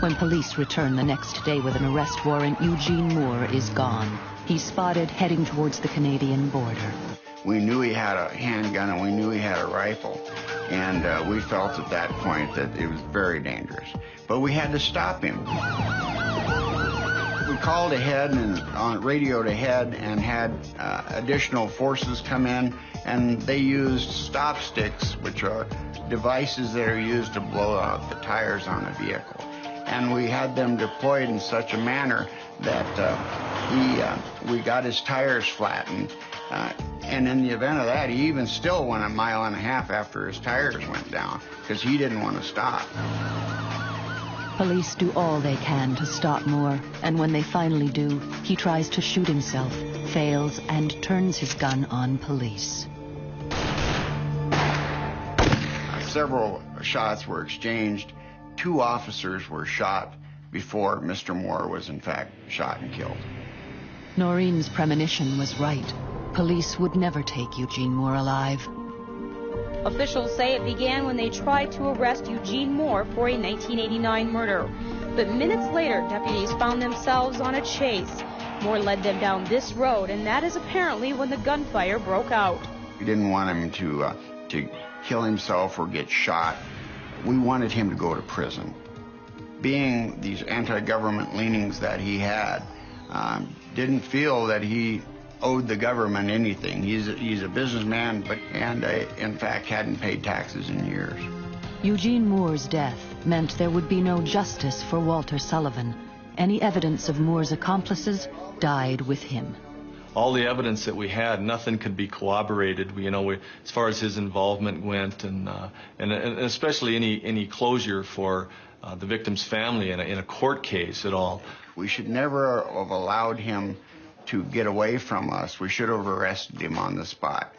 When police return the next day with an arrest warrant, Eugene Moore is gone. He's spotted heading towards the Canadian border. We knew he had a handgun and we knew he had a rifle. And we felt at that point that it was very dangerous. But we had to stop him. We called ahead and radioed ahead and had additional forces come in, and they used stop sticks, which are devices that are used to blow out the tires on a vehicle. And we had them deployed in such a manner that we got his tires flattened. And in the event of that, he even still went 1.5 miles after his tires went down because he didn't want to stop. Police do all they can to stop Moore, and when they finally do, he tries to shoot himself, fails, and turns his gun on police. Several shots were exchanged. 2 officers were shot before Mr. Moore was in fact shot and killed. Noreen's premonition was right. Police would never take Eugene Moore alive. Officials say it began when they tried to arrest Eugene Moore for a 1989 murder. But minutes later, deputies found themselves on a chase. Moore led them down this road, and that is apparently when the gunfire broke out. We didn't want him to kill himself or get shot. We wanted him to go to prison. Being these anti-government leanings that he had, didn't feel that he owed the government anything. He's a businessman, and in fact hadn't paid taxes in years. Eugene Moore's death meant there would be no justice for Walter Sullivan. Any evidence of Moore's accomplices died with him. All the evidence that we had, nothing could be corroborated. As far as his involvement went, and especially any closure for the victim's family in a court case at all. We should never have allowed him to get away from us. We should have arrested him on the spot.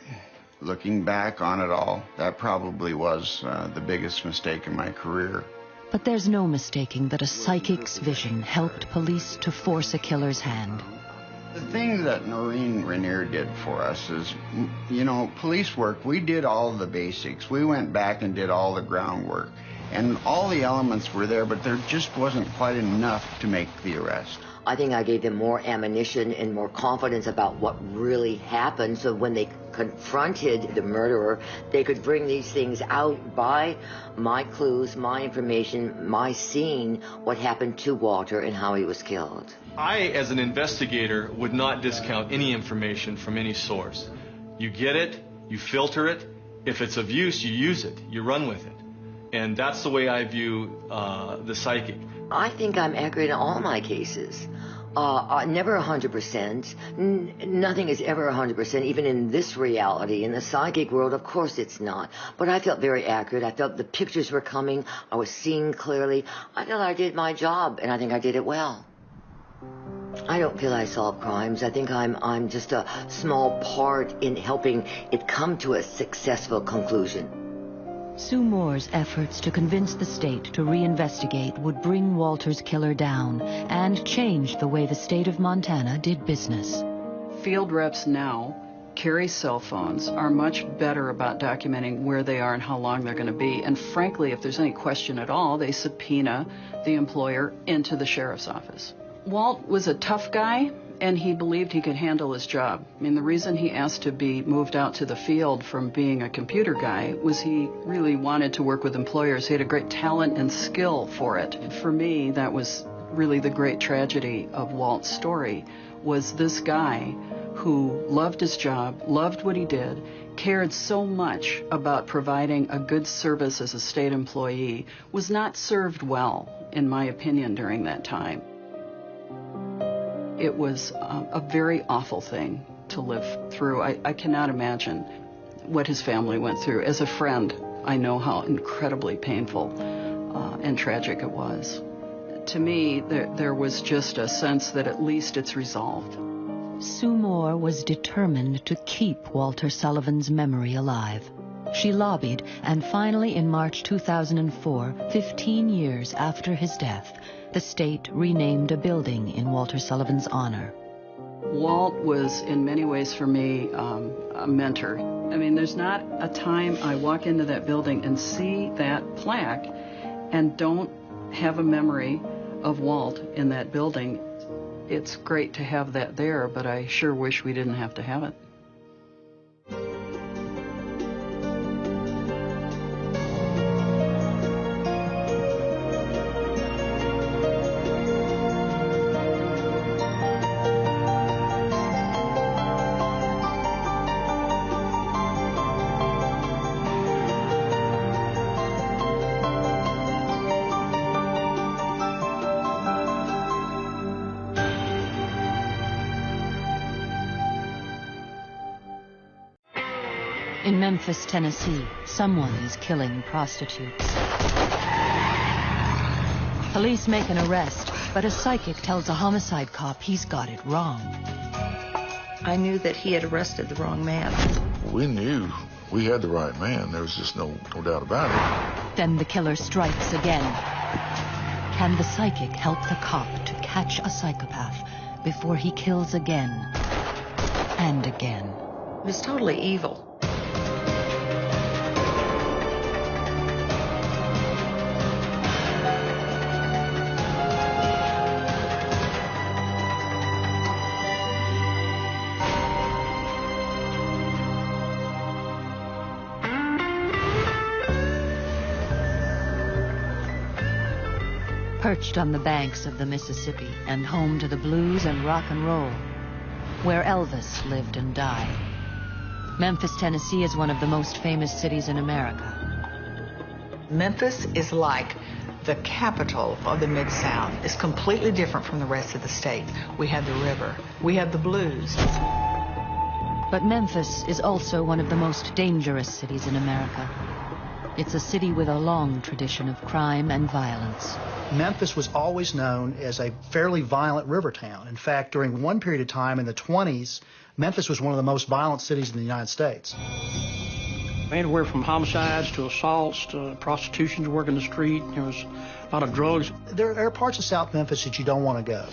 Looking back on it all, that probably was the biggest mistake in my career. But there's no mistaking that a psychic's vision helped police to force a killer's hand. The thing that Noreen Rainier did for us is, police work, we did all the basics. We went back and did all the groundwork. And all the elements were there, but there just wasn't quite enough to make the arrest. I think I gave them more ammunition and more confidence about what really happened, so when they confronted the murderer, they could bring these things out by my clues, my information, my seeing what happened to Walter and how he was killed. I, as an investigator, would not discount any information from any source. You get it, you filter it. If it's of use, you use it, you run with it. And that's the way I view the psychic. I think I'm accurate in all my cases. Never 100%. Nothing is ever 100%, even in this reality. In the psychic world, of course it's not. But I felt very accurate. I felt the pictures were coming. I was seeing clearly. I felt I did my job, and I think I did it well. I don't feel I solve crimes. I think I'm just a small part in helping it come to a successful conclusion. Sue Moore's efforts to convince the state to reinvestigate would bring Walter's killer down and change the way the state of Montana did business. Field reps now carry cell phones, are much better about documenting where they are and how long they're going to be. And frankly, if there's any question at all, they subpoena the employer into the sheriff's office. Walt was a tough guy, and he believed he could handle his job. I mean, the reason he asked to be moved out to the field from being a computer guy was he really wanted to work with employers. He had a great talent and skill for it. For me, that was really the great tragedy of Walt's story, was this guy who loved his job, loved what he did, cared so much about providing a good service as a state employee, was not served well, in my opinion, during that time. It was a very awful thing to live through. I cannot imagine what his family went through. As a friend, I know how incredibly painful and tragic it was. To me, there was just a sense that at least it's resolved. Sue Moore was determined to keep Walter Sullivan's memory alive. She lobbied, and finally in March 2004, 15 years after his death, the state renamed a building in Walter Sullivan's honor. Walt was, in many ways for me, a mentor. I mean, there's not a time I walk into that building and see that plaque and don't have a memory of Walt in that building. It's great to have that there, but I sure wish we didn't have to have it. In Memphis, Tennessee, someone is killing prostitutes. Police make an arrest, but a psychic tells a homicide cop he's got it wrong. I knew that he had arrested the wrong man. We knew we had the right man. There was just no doubt about it. Then the killer strikes again. Can the psychic help the cop to catch a psychopath before he kills again and again? It was totally evil. Perched on the banks of the Mississippi and home to the blues and rock and roll, where Elvis lived and died. Memphis, Tennessee is one of the most famous cities in America. Memphis is like the capital of the Mid-South. It's completely different from the rest of the state. We have the river. We have the blues. But Memphis is also one of the most dangerous cities in America. It's a city with a long tradition of crime and violence. Memphis was always known as a fairly violent river town. In fact, during one period of time in the 20s, Memphis was one of the most violent cities in the United States. Anywhere from homicides to assaults to prostitution, working the street. There was a lot of drugs. There are parts of South Memphis that you don't want to go.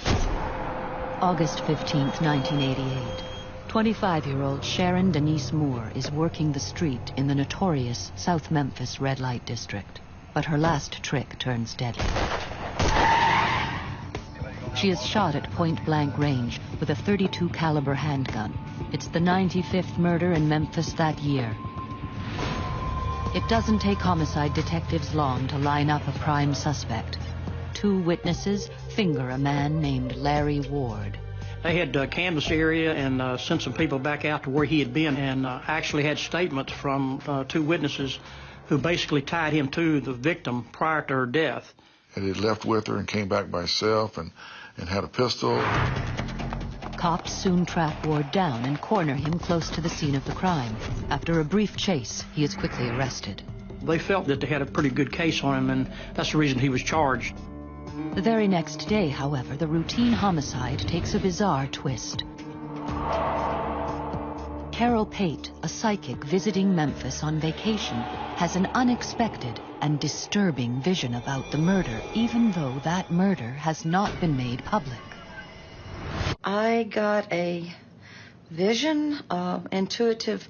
August 15th, 1988. 25-year-old Sharon Denise Moore is working the street in the notorious South Memphis red light district. But her last trick turns deadly. She is shot at point-blank range with a .32 caliber handgun. It's the 95th murder in Memphis that year. It doesn't take homicide detectives long to line up a prime suspect. Two witnesses finger a man named Larry Ward. They had canvassed the area and sent some people back out to where he had been, and actually had statements from two witnesses who basically tied him to the victim prior to her death. And he left with her and came back by himself and had a pistol. Cops soon track Ward down and corner him close to the scene of the crime. After a brief chase, he is quickly arrested. They felt that they had a pretty good case on him, and that's the reason he was charged. The very next day, however, the routine homicide takes a bizarre twist. Carol Pate, a psychic visiting Memphis on vacation, has an unexpected and disturbing vision about the murder, even though that murder has not been made public. I got a vision, intuitive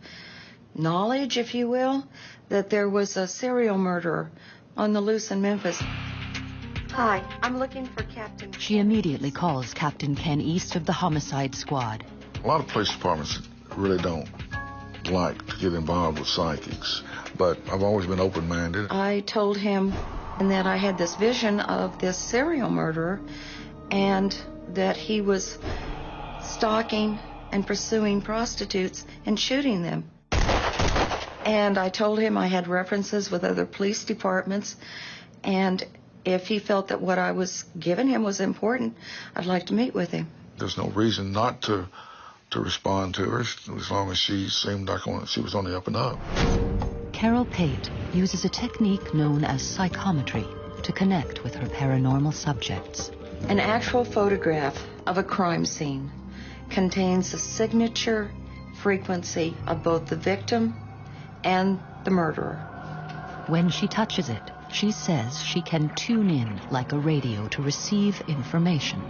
knowledge, if you will, that there was a serial murderer on the loose in Memphis. Hi, I'm looking for Captain. She immediately calls Captain Ken East of the homicide squad. A lot of police departments really don't like to get involved with psychics, but I've always been open-minded. I told him that I had this vision of this serial murderer and that he was stalking and pursuing prostitutes and shooting them. And I told him I had references with other police departments, and if he felt that what I was giving him was important, I'd like to meet with him. There's no reason not to respond to her as long as she seemed like she was on the up and up. Carol Pate uses a technique known as psychometry to connect with her paranormal subjects. An actual photograph of a crime scene contains the signature frequency of both the victim and the murderer. When she touches it, she says she can tune in like a radio to receive information.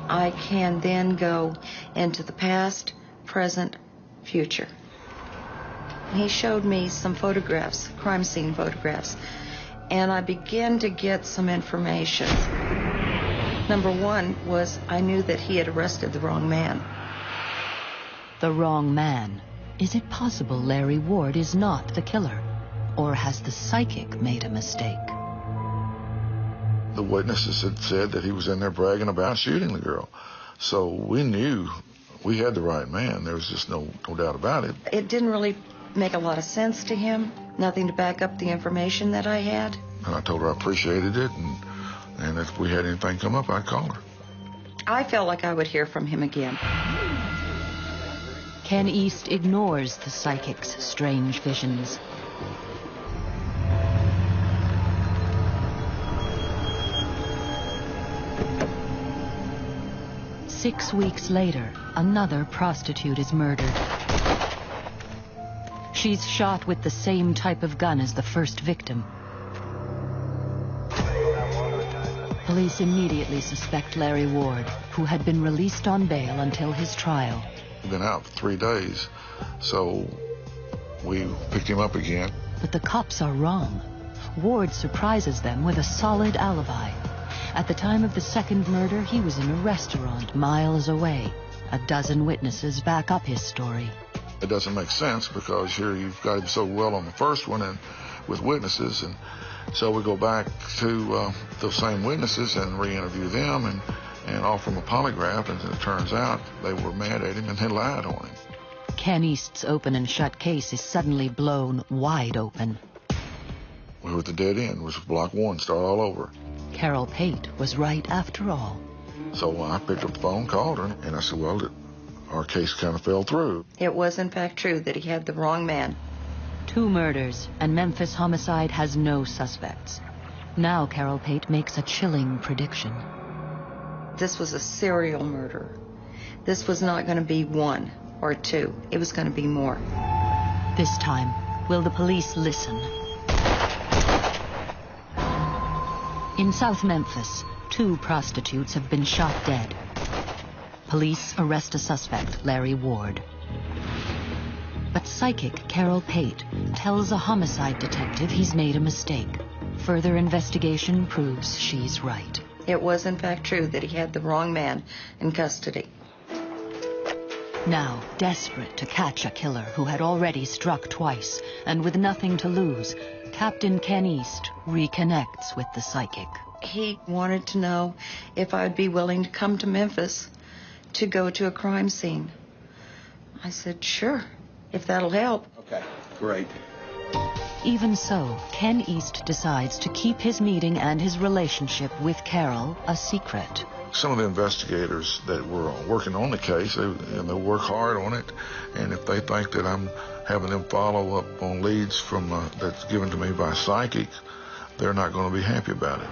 I can then go into the past, present, future. He showed me some photographs, crime scene photographs, and I began to get some information. Number one was I knew that he had arrested the wrong man. The wrong man. Is it possible Larry Ward is not the killer? Or has the psychic made a mistake? The witnesses had said that he was in there bragging about shooting the girl. So we knew we had the right man. There was just no doubt about it. It didn't really make a lot of sense to him. Nothing to back up the information that I had. And I told her I appreciated it, and if we had anything come up, I'd call her. I felt like I would hear from him again. Ken East ignores the psychic's strange visions. Six weeks later, another prostitute is murdered. She's shot with the same type of gun as the first victim. Police immediately suspect Larry Ward, who had been released on bail until his trial. He'd been out for 3 days, so we picked him up again. But the cops are wrong. Ward surprises them with a solid alibi. At the time of the second murder, he was in a restaurant miles away. A dozen witnesses back up his story. It doesn't make sense because here you've got him so well on the first one and with witnesses, and so we go back to those same witnesses and re-interview them and offer them a polygraph, and it turns out they were mad at him and they lied on him. Ken East's open and shut case is suddenly blown wide open. We were at the dead end. It was block 1, start all over. Carol Pate was right after all. So I picked up the phone, called her, and I said, well, our case kind of fell through. It was in fact true that he had the wrong man. 2 murders, and Memphis homicide has no suspects. Now Carol Pate makes a chilling prediction. This was a serial murder. This was not going to be 1 or 2. It was going to be more. This time, will the police listen? In South Memphis, 2 prostitutes have been shot dead. Police arrest a suspect, Larry Ward. But psychic Carol Pate tells a homicide detective he's made a mistake. Further investigation proves she's right. It was in fact true that he had the wrong man in custody. Now, desperate to catch a killer who had already struck twice, and with nothing to lose, Captain Ken East reconnects with the psychic. He wanted to know if I would be willing to come to Memphis to go to a crime scene. I said, sure, if that'll help. Okay, great. Even so, Ken East decides to keep his meeting and his relationship with Carol a secret. Some of the investigators that were working on the case, they work hard on it, and if they think that I'm having them follow up on leads from that's given to me by psychics, they're not going to be happy about it.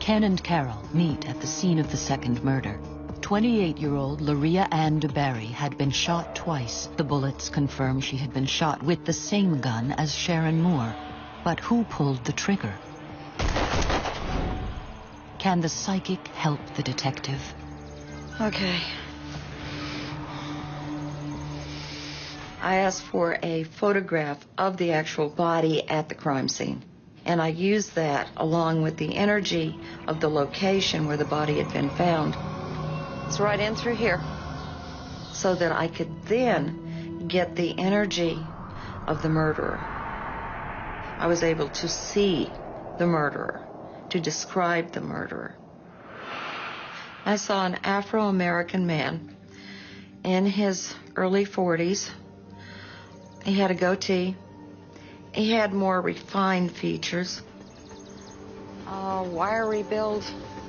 Ken and Carol meet at the scene of the second murder. 28-year-old Laria Ann DeBerry had been shot twice. The bullets confirm she had been shot with the same gun as Sharon Moore. But who pulled the trigger? Can the psychic help the detective? Okay. I asked for a photograph of the actual body at the crime scene. And I used that along with the energy of the location where the body had been found. It's right in through here. So that I could then get the energy of the murderer. I was able to see the murderer, to describe the murderer. I saw an Afro-American man in his early 40s. He had a goatee. He had more refined features. Wiry build,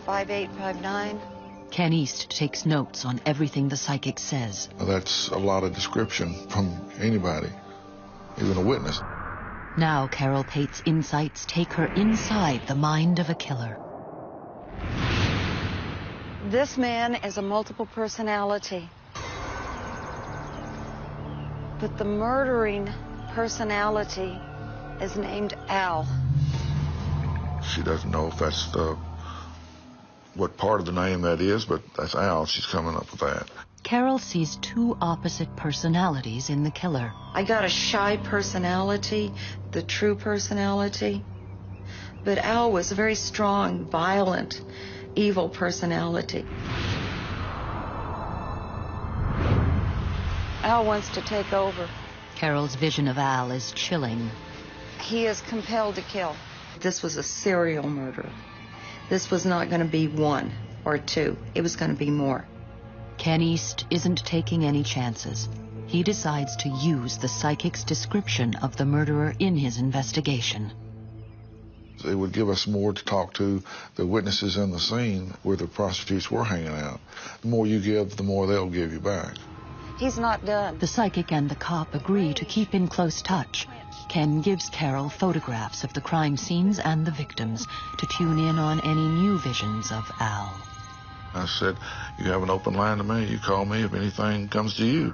5'8", 5'9". Ken East takes notes on everything the psychic says. That's a lot of description from anybody, even a witness. Now Carol Pate's insights take her inside the mind of a killer. This man is a multiple personality. But the murdering personality is named Al. She doesn't know if that's what part of the name that is, but that's Al. She's coming up with that. Carol sees two opposite personalities in the killer. I got a shy personality, the true personality. But Al was a very strong, violent, evil personality. Al wants to take over. Carol's vision of Al is chilling. He is compelled to kill. This was a serial murder. This was not going to be one or two. It was going to be more. Ken East isn't taking any chances. He decides to use the psychic's description of the murderer in his investigation. It would give us more to talk to the witnesses in the scene where the prostitutes were hanging out. The more you give, the more they'll give you back. He's not done. The psychic and the cop agree to keep in close touch. Ken gives Carol photographs of the crime scenes and the victims to tune in on any new visions of Al. I said, you have an open line to me. You call me if anything comes to you.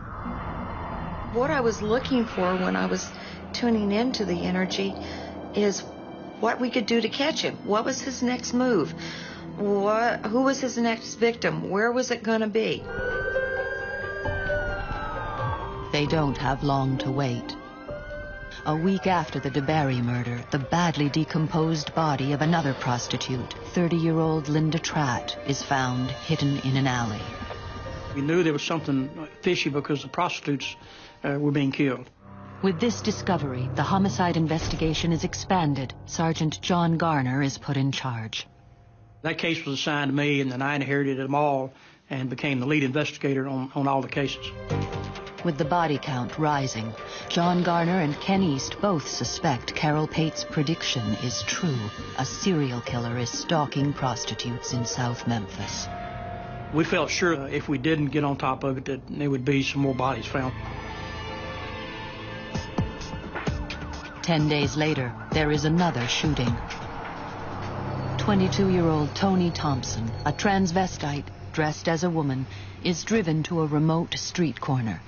What I was looking for when I was tuning into the energy is what we could do to catch him. What was his next move? Who was his next victim? Where was it going to be? They don't have long to wait. A week after the DeBerry murder, the badly decomposed body of another prostitute, 30-year-old Linda Tratt, is found hidden in an alley. We knew there was something fishy because the prostitutes were being killed. With this discovery, the homicide investigation is expanded. Sergeant John Garner is put in charge. That case was assigned to me, and then I inherited them all and became the lead investigator on all the cases. With the body count rising, John Garner and Ken East both suspect Carol Pate's prediction is true. A serial killer is stalking prostitutes in South Memphis. We felt sure if we didn't get on top of it that there would be some more bodies found. 10 days later, there is another shooting. 22-year-old Tony Thompson, a transvestite dressed as a woman, is driven to a remote street corner,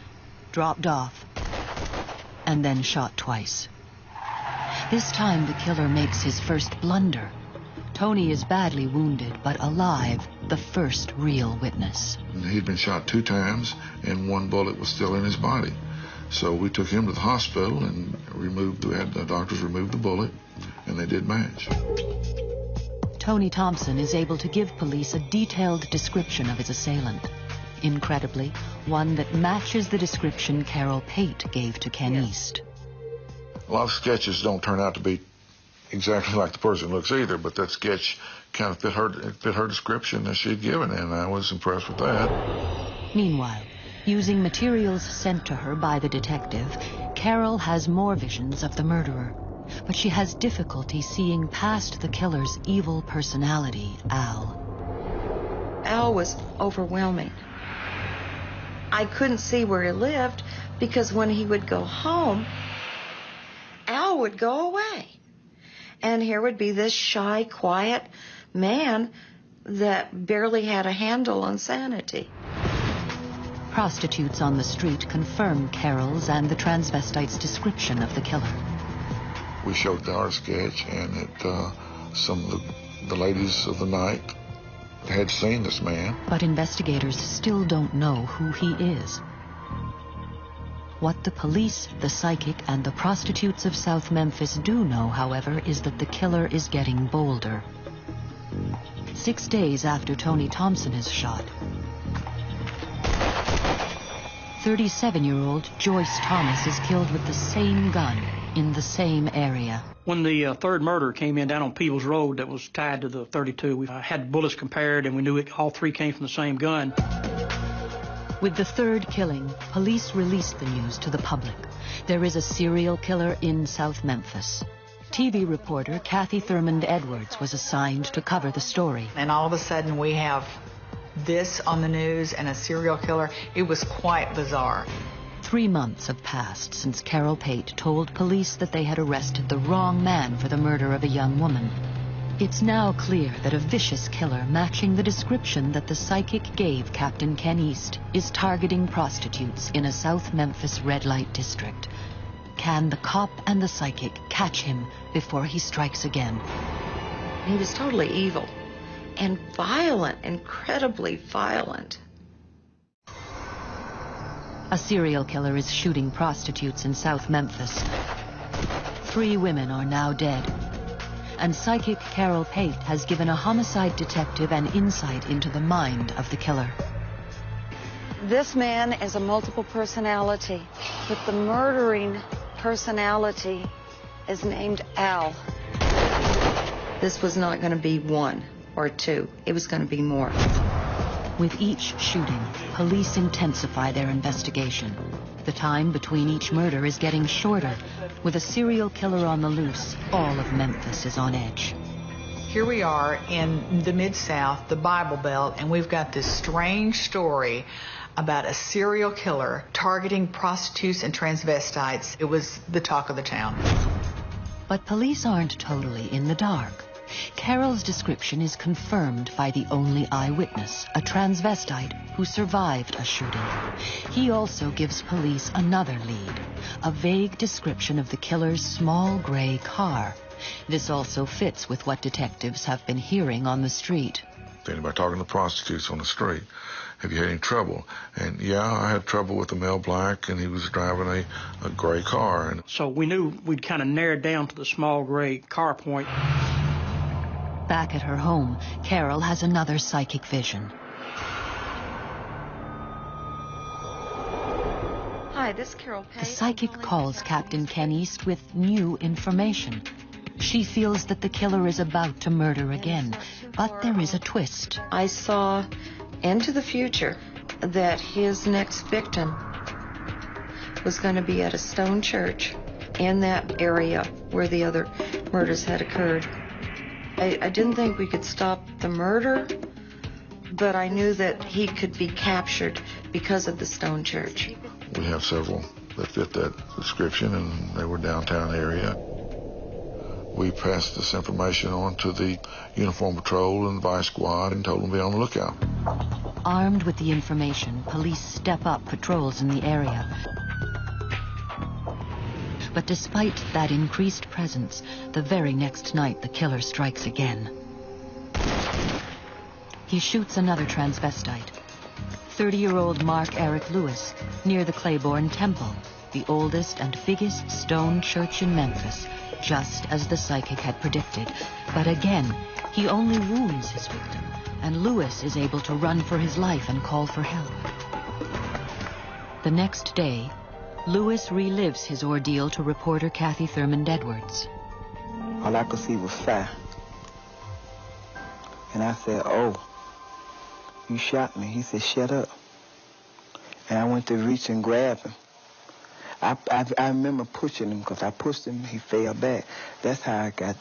dropped off, and then shot twice. This time the killer makes his first blunder. Tony is badly wounded, but alive, the first real witness. He'd been shot 2 times, and 1 bullet was still in his body. So we took him to the hospital and had the doctors remove the bullet, and they did match. Tony Thompson is able to give police a detailed description of his assailant. Incredibly, one that matches the description Carol Pate gave to Ken East. A lot of sketches don't turn out to be exactly like the person looks either, but that sketch kind of fit her description that she'd given, and I was impressed with that. Meanwhile, using materials sent to her by the detective, Carol has more visions of the murderer, but she has difficulty seeing past the killer's evil personality, Al. Al was overwhelming. I couldn't see where he lived because when he would go home, Al would go away. And here would be this shy, quiet man that barely had a handle on sanity. Prostitutes on the street confirm Carol's and the transvestite's description of the killer. We showed our sketch, and that some of the ladies of the night had seen this man. But investigators still don't know who he is. What the police, the psychic, and the prostitutes of South Memphis do know, however, is that the killer is getting bolder. 6 days after Tony Thompson is shot, 37-year-old Joyce Thomas is killed with the same gun in the same area. When the third murder came in down on Peebles Road that was tied to the 32, we had bullets compared, and we knew all three came from the same gun. With the third killing, police released the news to the public. There is a serial killer in South Memphis. TV reporter Kathy Thurmond Edwards was assigned to cover the story. And all of a sudden we have this on the news and a serial killer. It was quite bizarre. 3 months have passed since Carol Pate told police that they had arrested the wrong man for the murder of a young woman. It's now clear that a vicious killer matching the description that the psychic gave Captain Ken East is targeting prostitutes in a South Memphis red light district. Can the cop and the psychic catch him before he strikes again? He was totally evil and violent, incredibly violent. A serial killer is shooting prostitutes in South Memphis. 3 women are now dead. And psychic Carol Pate has given a homicide detective an insight into the mind of the killer. This man is a multiple personality, but the murdering personality is named Al. This was not going to be 1 or 2. It was going to be more. With each shooting, police intensify their investigation. The time between each murder is getting shorter. With a serial killer on the loose, all of Memphis is on edge. Here we are in the Mid-South, the Bible Belt, and we've got this strange story about a serial killer targeting prostitutes and transvestites. It was the talk of the town. But police aren't totally in the dark. Carol's description is confirmed by the only eyewitness, a transvestite who survived a shooting. He also gives police another lead, a vague description of the killer's small gray car. This also fits with what detectives have been hearing on the street. Anybody talking to prostitutes on the street? Have you had any trouble? And yeah, I had trouble with a male black, and he was driving a gray car. And so we knew we'd kind of narrowed down to the small gray car point. Back at her home, Carol has another psychic vision. Hi, this is Carol Pate. The psychic calls Captain Ken East with new information. She feels that the killer is about to murder again, but there is a twist. I saw into the future that his next victim was going to be at a stone church in that area where the other murders had occurred. I didn't think we could stop the murder, but I knew that he could be captured because of the stone church. We have several that fit that description, and they were downtown area. We passed this information on to the Uniform Patrol and the Vice Squad and told them to be on the lookout. Armed with the information, police step up patrols in the area. But despite that increased presence, the very next night the killer strikes again. He shoots another transvestite, 30-year-old Mark Eric Lewis, near the Claiborne Temple, the oldest and biggest stone church in Memphis, just as the psychic had predicted. But again, he only wounds his victim, and Lewis is able to run for his life and call for help. The next day, Lewis relives his ordeal to reporter Kathy Thurmond Edwards. All I could see was fire. And I said, "Oh, you shot me." He said, "Shut up." And I went to reach and grab him. I remember pushing him, because I pushed him, he fell back. That's how I got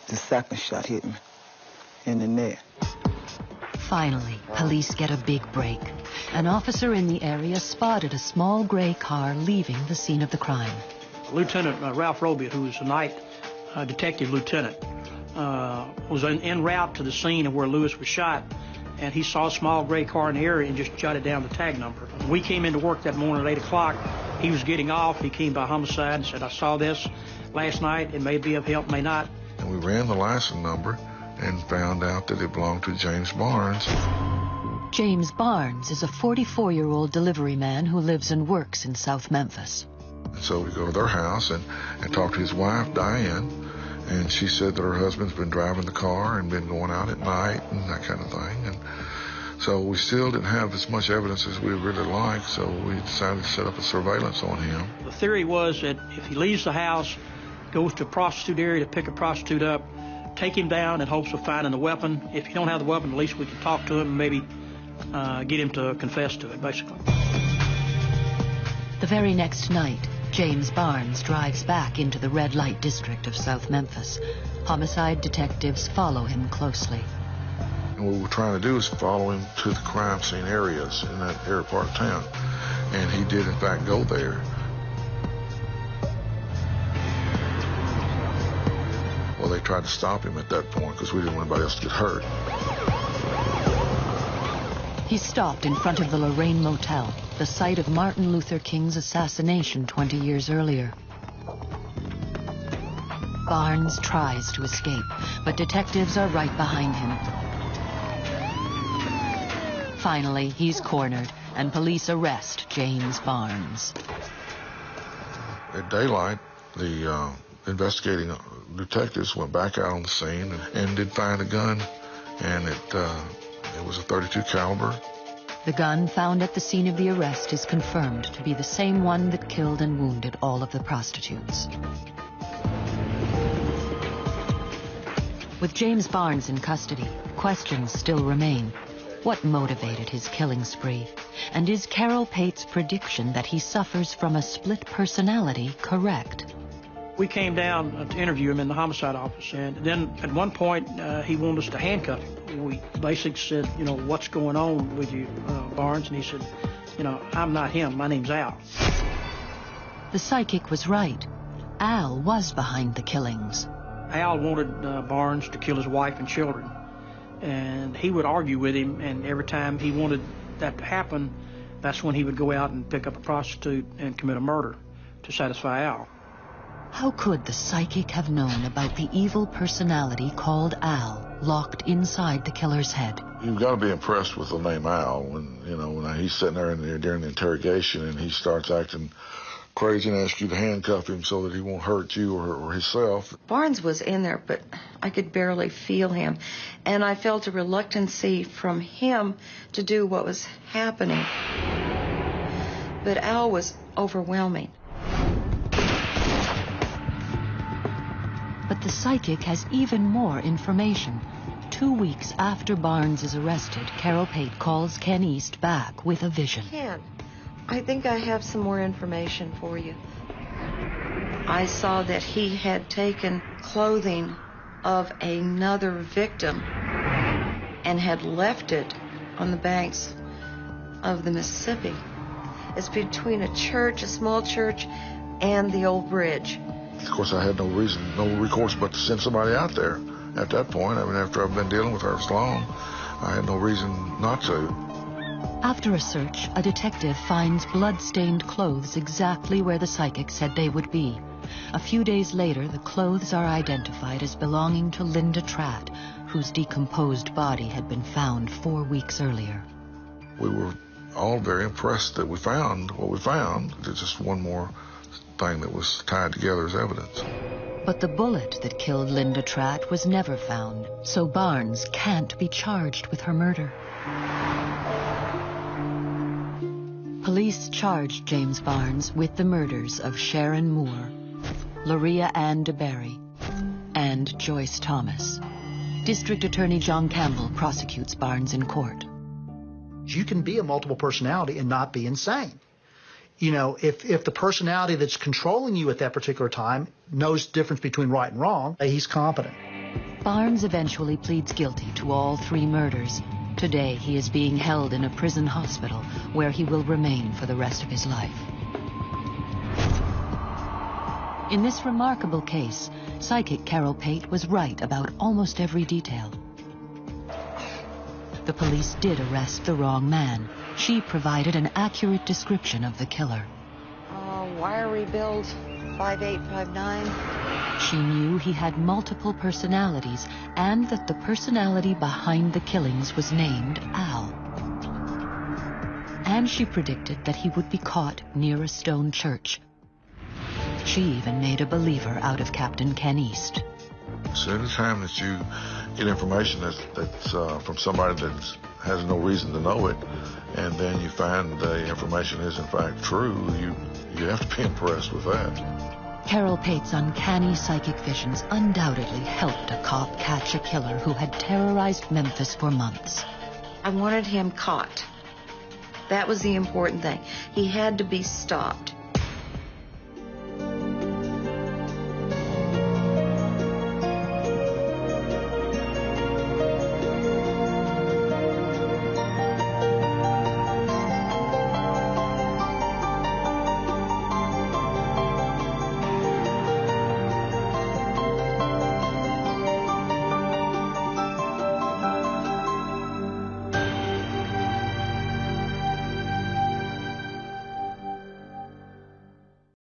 the second shot hit me in the neck. Finally, police get a big break. An officer in the area spotted a small gray car leaving the scene of the crime. Lieutenant Ralph Roby, who was a night detective lieutenant, was en route to the scene of where Lewis was shot, and he saw a small gray car in the area and just jotted down the tag number. When we came into work that morning at 8 o'clock, he was getting off. He came by homicide and said, "I saw this last night. It may be of help, may not." And we ran the license number and found out that it belonged to James Barnes. James Barnes is a 44-year-old delivery man who lives and works in South Memphis. And so we go to their house and talk to his wife, Diane, and she said that her husband's been driving the car and been going out at night and that kind of thing. And so we still didn't have as much evidence as we really liked, so we decided to set up a surveillance on him. The theory was that if he leaves the house, goes to a prostitute area to pick a prostitute up, take him down in hopes of finding the weapon. If you don't have the weapon, at least we can talk to him and maybe get him to confess to it, basically. The very next night, James Barnes drives back into the red light district of South Memphis. Homicide detectives follow him closely. And what we're trying to do is follow him to the crime scene areas in that area part of town. And he did, in fact, go there. Well, they tried to stop him at that point because we didn't want anybody else to get hurt. He's stopped in front of the Lorraine Motel, the site of Martin Luther King's assassination 20 years earlier. Barnes tries to escape, but detectives are right behind him. Finally, he's cornered, and police arrest James Barnes. At daylight, the investigating detectives went back out on the scene and did find a gun, and it was a .32 caliber. The gun found at the scene of the arrest is confirmed to be the same one that killed and wounded all of the prostitutes. With James Barnes in custody, questions still remain. What motivated his killing spree? And is Carol Pate's prediction that he suffers from a split personality correct? We came down to interview him in the homicide office, and then at one point he wanted us to handcuff him. We basically said, "What's going on with you, Barnes?" And he said, "I'm not him. My name's Al." The psychic was right. Al was behind the killings. Al wanted Barnes to kill his wife and children, and he would argue with him, and every time he wanted that to happen, that's when he would go out and pick up a prostitute and commit a murder to satisfy Al. How could the psychic have known about the evil personality called Al locked inside the killer's head? You've got to be impressed with the name Al when he's sitting there during the interrogation and he starts acting crazy and asks you to handcuff him so that he won't hurt you or himself. Barnes was in there, but I could barely feel him, and I felt a reluctancy from him to do what was happening. But Al was overwhelming. But the psychic has even more information. 2 weeks after Barnes is arrested, Carol Pate calls Ken East back with a vision. Ken, I think I have some more information for you. I saw that he had taken clothing of another victim and had left it on the banks of the Mississippi. It's between a church, a small church, and the old bridge. Of course, I had no recourse but to send somebody out there. At that point, after I've been dealing with her so long, I had no reason not to. After a search, a detective finds blood-stained clothes exactly where the psychic said they would be. A few days later, the clothes are identified as belonging to Linda Tratt, whose decomposed body had been found 4 weeks earlier. We were all very impressed that we found what we found. There's just one more thing that was tied together as evidence. But the bullet that killed Linda Tratt was never found, so Barnes can't be charged with her murder. Police charged James Barnes with the murders of Sharon Moore, Loria Ann DeBerry, and Joyce Thomas. District Attorney John Campbell prosecutes Barnes in court. You can be a multiple personality and not be insane. If the personality that's controlling you at that particular time knows the difference between right and wrong, he's competent. Barnes eventually pleads guilty to all 3 murders. Today, he is being held in a prison hospital where he will remain for the rest of his life. In this remarkable case, psychic Carol Pate was right about almost every detail. The police did arrest the wrong man. She provided an accurate description of the killer. Wiry build, 5'8", 5'9". She knew he had multiple personalities and that the personality behind the killings was named Al. And she predicted that he would be caught near a stone church. She even made a believer out of Captain Ken East. So anytime that you get information that's from somebody that has no reason to know it, and then you find the information is in fact true, you have to be impressed with that. Carol Pate's uncanny psychic visions undoubtedly helped a cop catch a killer who had terrorized Memphis for months. I wanted him caught. That was the important thing. He had to be stopped.